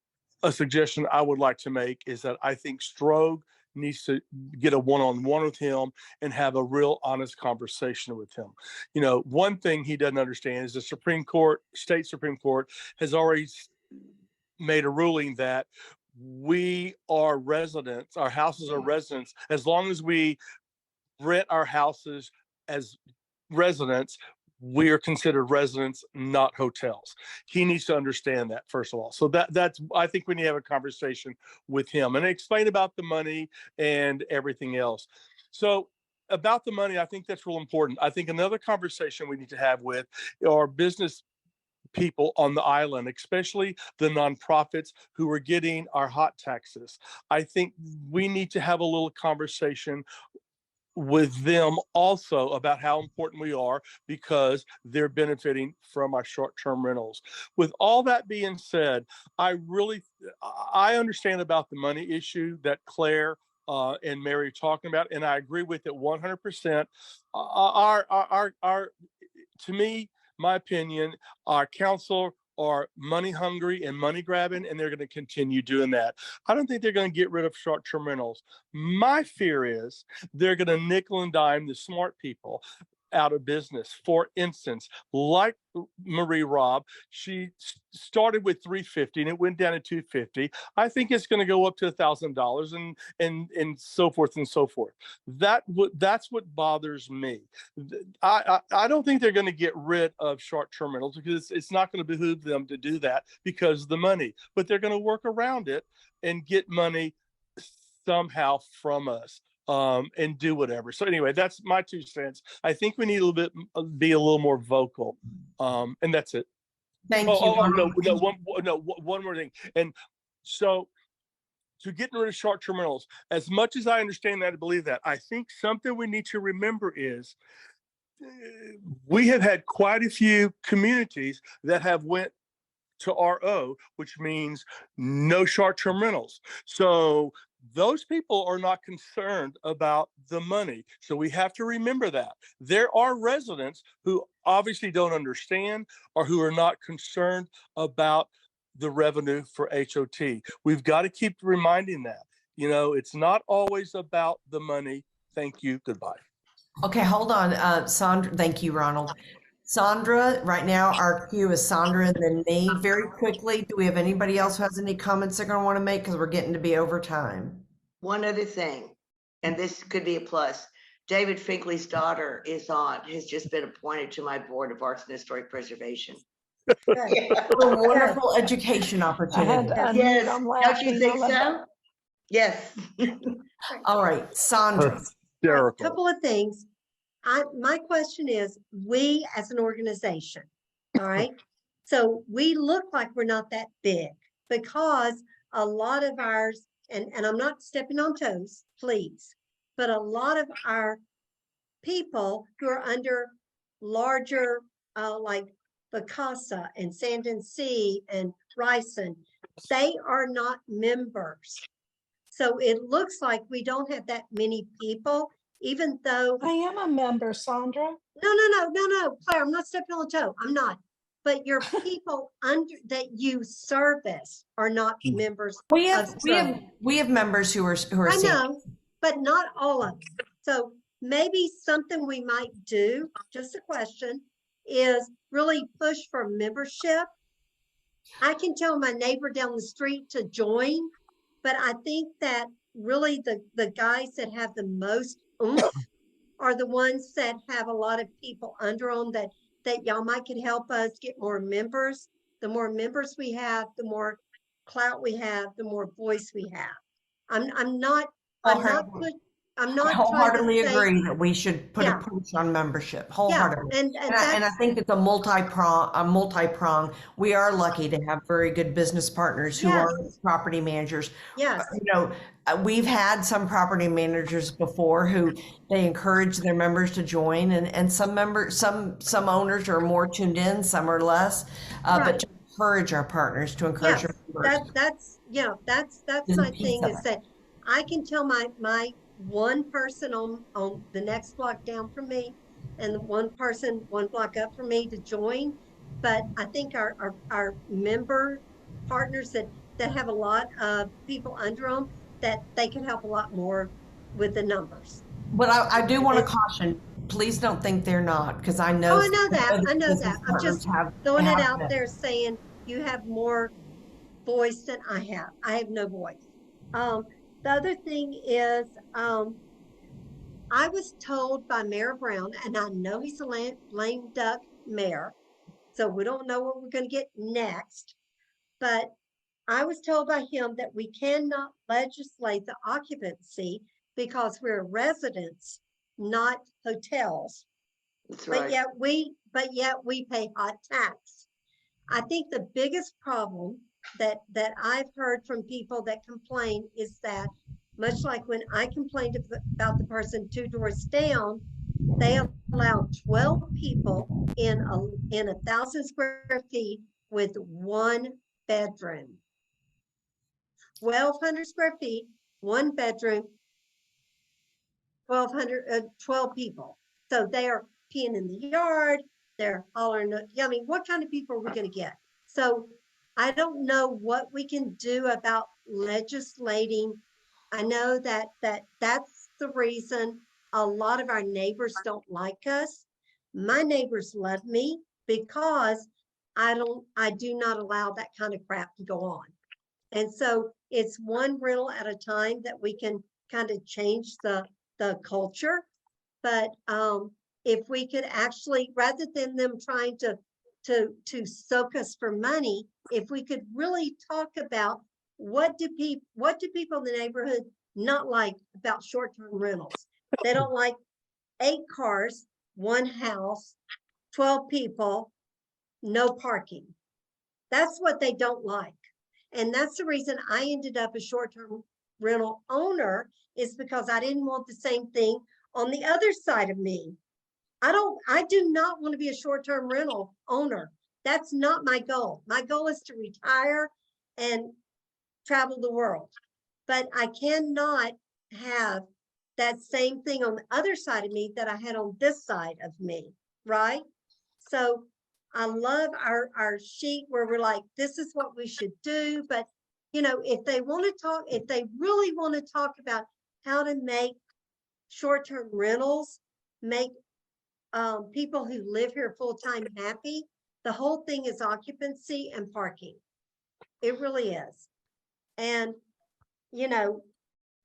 a suggestion I would like to make is that I think STROAG needs to get a one-on-one with him and have a real honest conversation with him. One thing he doesn't understand is the state Supreme Court has already made a ruling that we are residents, our houses are residents, as long as we rent our houses as residents, we are considered residents, not hotels. He needs to understand that, first of all. So that's, I think we need to have a conversation with him and explain about the money and everything else. So about the money, I think that's real important. I think another conversation we need to have with our business people on the island, especially the nonprofits who are getting our hot taxes. I think we need to have a little conversation with them also about how important we are, because they're benefiting from our short-term rentals. With all that being said, I understand about the money issue that Claire and Mary are talking about, and I agree with it 100%. To me, my opinion, our council are money hungry and money grabbing, and they're going to continue doing that. I don't think they're going to get rid of short-term rentals. My fear is they're going to nickel and dime the smart people out of business. For instance, like Marie Robb, she started with $350 and it went down to $250. I think it's going to go up to $1,000 and so forth and so forth. That's what bothers me. I don't think they're going to get rid of short-term rentals, because it's not going to behoove them to do that because of the money, but they're going to work around it and get money somehow from us. And do whatever. So anyway, that's my 2 cents. I think we need be a little more vocal. And that's it. Thank you. One more thing. And so, to getting rid of short-term rentals, as much as I understand that, I believe that, I think something we need to remember is we have had quite a few communities that have went to RO, which means no short-term rentals. So those people are not concerned about the money. So we have to remember that. There are residents who obviously don't understand or who are not concerned about the revenue for HOT. We've got to keep reminding that. It's not always about the money. Thank you. Goodbye. Okay, hold on. Sandra, thank you, Ronald. Sandra, right now our queue is Sandra and then me. Very quickly, do we have anybody else who has any comments they're going to want to make? Because we're getting to be over time. One other thing, and this could be a plus. David Finkley's daughter has just been appointed to my board of Arts and Historic Preservation. A wonderful education opportunity. Yes, don't you think so? Yes. All right, Sandra. A couple of things. My question is, we as an organization, all right, so we look like we're not that big, because a lot of ours, and I'm not stepping on toes, please, but a lot of our people who are under larger, like the CASA and Sandon Sea and Ryson, they are not members. So it looks like we don't have that many people, even though I am a member, Sandra. No, Claire, I'm not stepping on the toe. I'm not. But your people that you service are not members. We have members who are. I know, but not all of them. So maybe something we might do, just a question, is really push for membership. I can tell my neighbor down the street to join, but I think that really the guys that have the most oomph are the ones that have a lot of people under them that y'all might could help us get more members. The more members we have, the more clout we have, the more voice we have. I'm not wholeheartedly agree that we should put a push on membership. Wholeheartedly. And I think it's a multi-prong. We are lucky to have very good business partners who are property managers. Yes. We've had some property managers before who they encourage their members to join, and some owners are more tuned in, some are less, but to encourage our partners, to encourage our members. That's my thing, is that I can tell my one person on the next block down from me and the one person one block up from me to join. But I think our member partners that have a lot of people under them, that they can help a lot more with the numbers. But I do want to caution, please don't think they're not, because I know. Oh, I know that. I'm just throwing it out there saying you have more voice than I have. I have no voice. The other thing is, I was told by Mayor Brown, and I know he's a lame duck mayor. So we don't know what we're going to get next. But I was told by him that we cannot legislate the occupancy because we're residents, not hotels. That's But right. yet we pay hot tax. I think the biggest problem that I've heard from people that complain is that, much like when I complained about the person 2 doors down, they allow 12 people in 1,000 square feet with 1 bedroom. 1,200 square feet, 1 bedroom, 12 people. So they are peeing in the yard, they're hollering. I mean, what kind of people are we going to get? So I don't know what we can do about legislating. I know that that's the reason a lot of our neighbors don't like us. My neighbors love me because I do not allow that kind of crap to go on. And so it's one rental at a time that we can kind of change the culture. But if we could actually, rather than them trying to soak us for money, if we could really talk about what do people in the neighborhood not like about short-term rentals? They don't like 8 cars, 1 house, 12 people, no parking. That's what they don't like. And that's the reason I ended up a short-term rental owner, is because I didn't want the same thing on the other side of me. I do not want to be a short-term rental owner. That's not my goal. My goal is to retire and travel the world. But I cannot have that same thing on the other side of me that I had on this side of me, right? So I love our sheet where we're like, this is what we should do. But, you know, if they really want to talk about how to make short-term rentals, make people who live here full-time happy, the whole thing is occupancy and parking. It really is. And, you know,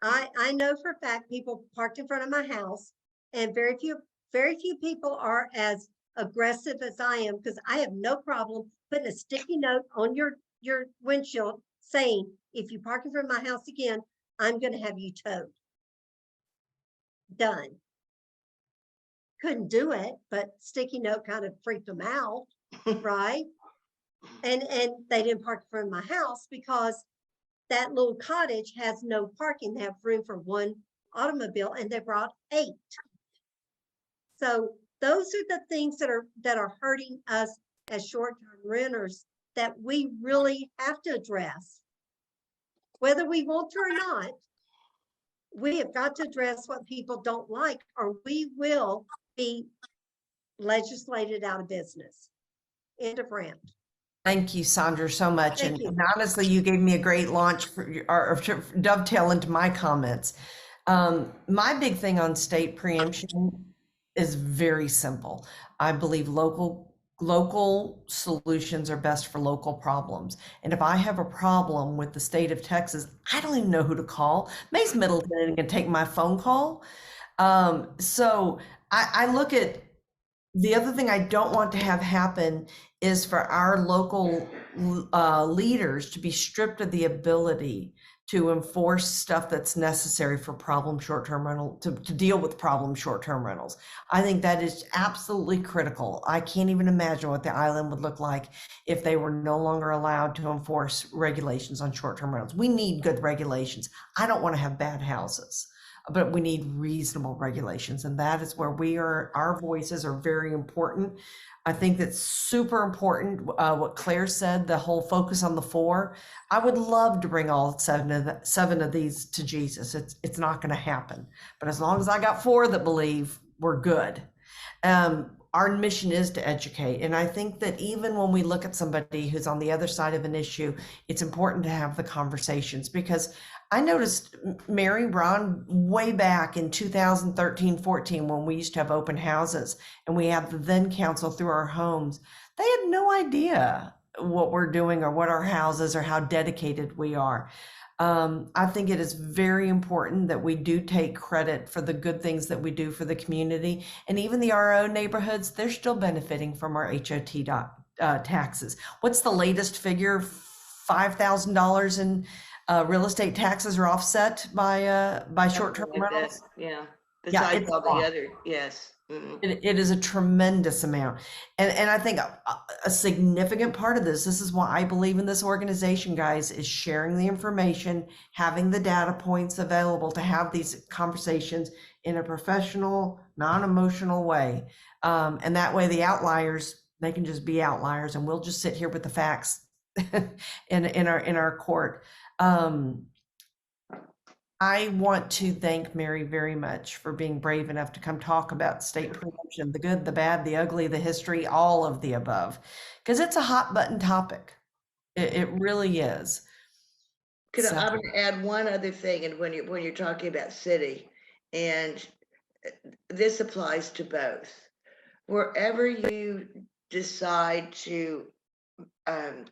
I know for a fact people parked in front of my house, and very few people are as aggressive as I am, because I have no problem putting a sticky note on your windshield saying, if you park in front of my house again, I'm going to have you towed. Done. Couldn't do it, but sticky note kind of freaked them out, right? And they didn't park in front of my house because that little cottage has no parking. They have room for 1 automobile, and they brought 8. So those are the things that are hurting us as short-term renters that we really have to address. Whether we want to or not, we have got to address what people don't like, or we will be legislated out of business. End of rant. Thank you, Sandra, so much. Thank And, you. and honestly, you gave me a great launch or to dovetail into my comments. My big thing on state preemption is very simple. I believe local solutions are best for local problems. And if I have a problem with the state of Texas, I don't even know who to call. Mace Middleton isn't going to take my phone call. So I look at the other thing I don't want to have happen is for our local leaders to be stripped of the ability to enforce stuff that's necessary for problem short-term rental, to deal with problem short-term rentals. I think that is absolutely critical. I can't even imagine what the island would look like if they were no longer allowed to enforce regulations on short-term rentals. We need good regulations. I don't want to have bad houses, but we need reasonable regulations. And that is where our voices are very important. I think that's super important. What Claire said, the whole focus on the 4. I would love to bring all 7 of these to Jesus. It's not going to happen. But as long as I got 4 that believe, we're good. Our mission is to educate. And I think that even when we look at somebody who's on the other side of an issue, it's important to have the conversations, because I noticed, Mary, Ron, way back in 2013, 14, when we used to have open houses and we had the then council through our homes, they had no idea what we're doing or what our houses or how dedicated we are. I think it is very important that we do take credit for the good things that we do for the community. And even the RO neighborhoods, they're still benefiting from our HOT taxes. What's the latest figure? $5,000 in real estate taxes are offset by short-term Something like that, rentals. yeah. Yeah, Besides it's all the awesome. other, yes. Mhm. It is a tremendous amount. And I think a significant part of this is why I believe in this organization, guys, is sharing the information, having the data points available to have these conversations in a professional, non-emotional way. And that way the outliers, they can just be outliers and we'll just sit here with the facts in our court. I want to thank Mary very much for being brave enough to come talk about state preemption, the good, the bad, the ugly, the history, all of the above, because it's a hot button topic. It really is. So, I'm gonna add one other thing, and when you're talking about city, and this applies to both. Wherever you decide to, I'm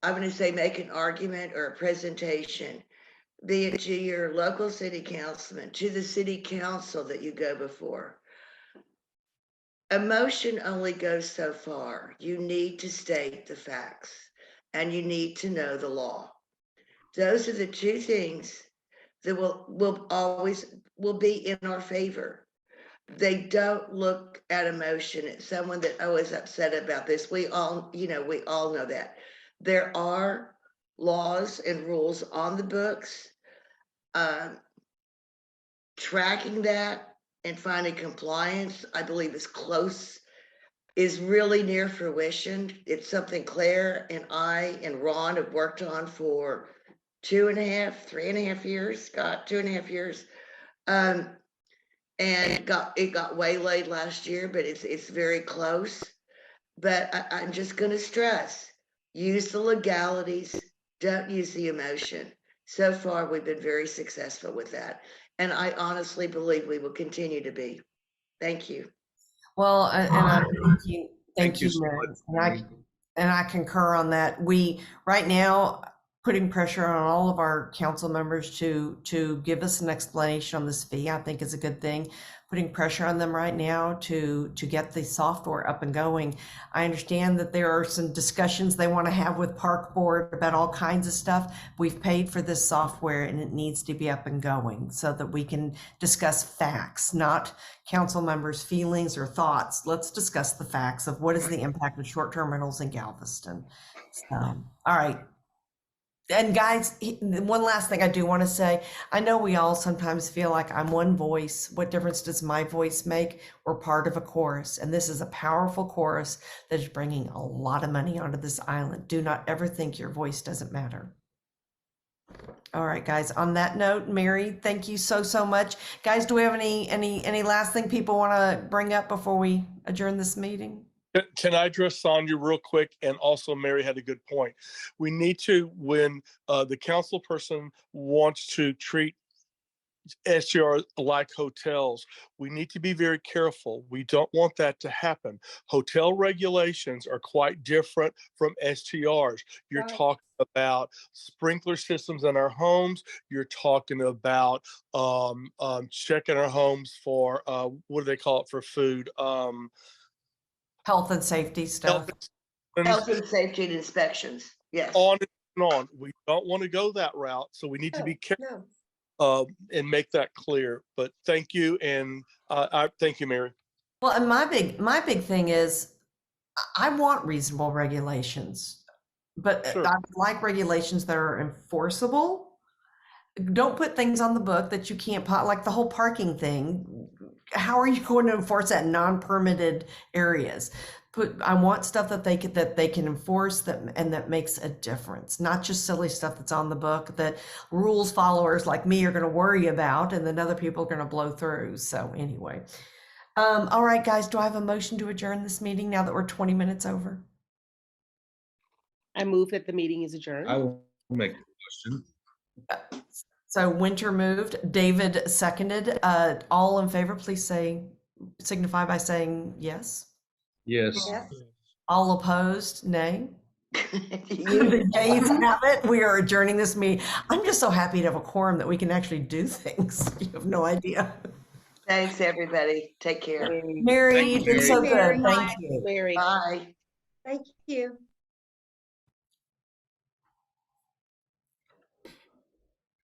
gonna say make an argument or a presentation, be it to your local city councilman, to the city council that you go before. Emotion only goes so far. You need to state the facts and you need to know the law. Those are the two things that will always be in our favor. They don't look at emotion. It's someone that is upset about this. We all know that. There are laws and rules on the books. Tracking that and finding compliance, I believe is really near fruition. It's something Claire and I and Ron have worked on for 3.5 years, Scott, 2.5 years. And it got waylaid last year, but it's very close. But I'm just gonna stress, use the legalities, don't use the emotion. So far, we've been very successful with that. And I honestly believe we will continue to be. Thank you. well, and I thank you, so Mary. much. And I concur on that. We right now putting pressure on all of our council members to give us an explanation on this fee, I think is a good thing. Putting pressure on them right now to get the software up and going. I understand that there are some discussions they want to have with Park Board about all kinds of stuff. We've paid for this software and it needs to be up and going so that we can discuss facts, not council members' feelings or thoughts. Let's discuss the facts of what is the impact of short-term rentals in Galveston. So, all right. And guys, one last thing I do want to say, I know we all sometimes feel like I'm one voice. What difference does my voice make? We're part of a chorus, and this is a powerful chorus that is bringing a lot of money onto this island. Do not ever think your voice doesn't matter. All right, guys, on that note, Mary, thank you so much. Guys, do we have any last thing people want to bring up before we adjourn this meeting? Can I address Sonia real quick? And also Mary had a good point. We need to, when the council person wants to treat STR like hotels, we need to be very careful. We don't want that to happen. Hotel regulations are quite different from STRs. You're talking about sprinkler systems in our homes. You're talking about checking our homes for what do they call it for food? Health and safety stuff. Health and safety and inspections, yes. On and on. We don't want to go that route, so we need to be careful and make that clear. But thank you, and I thank you, Mary. Well, and my big thing is I want reasonable regulations, but Sure. I like regulations that are enforceable. Don't put things on the book that you can't like the whole parking thing. How are you going to enforce that in non-permitted areas? I want stuff that they can enforce and that makes a difference, not just silly stuff that's on the book that rules followers like me are going to worry about, and then other people are going to blow through. So anyway, all right, guys, do I have a motion to adjourn this meeting now that we're 20 minutes over? I move that the meeting is adjourned. I will make the motion. So Winter moved, David seconded. All in favor, please signify by saying yes. Yes. Yes. All opposed, nay. The days have it. We are adjourning this meeting. I'm just so happy to have a quorum that we can actually do things. You have no idea. Thanks, everybody. Take care. Mary, Thank you you, did so Mary. good. Thank you. Mary. Bye. Thank you.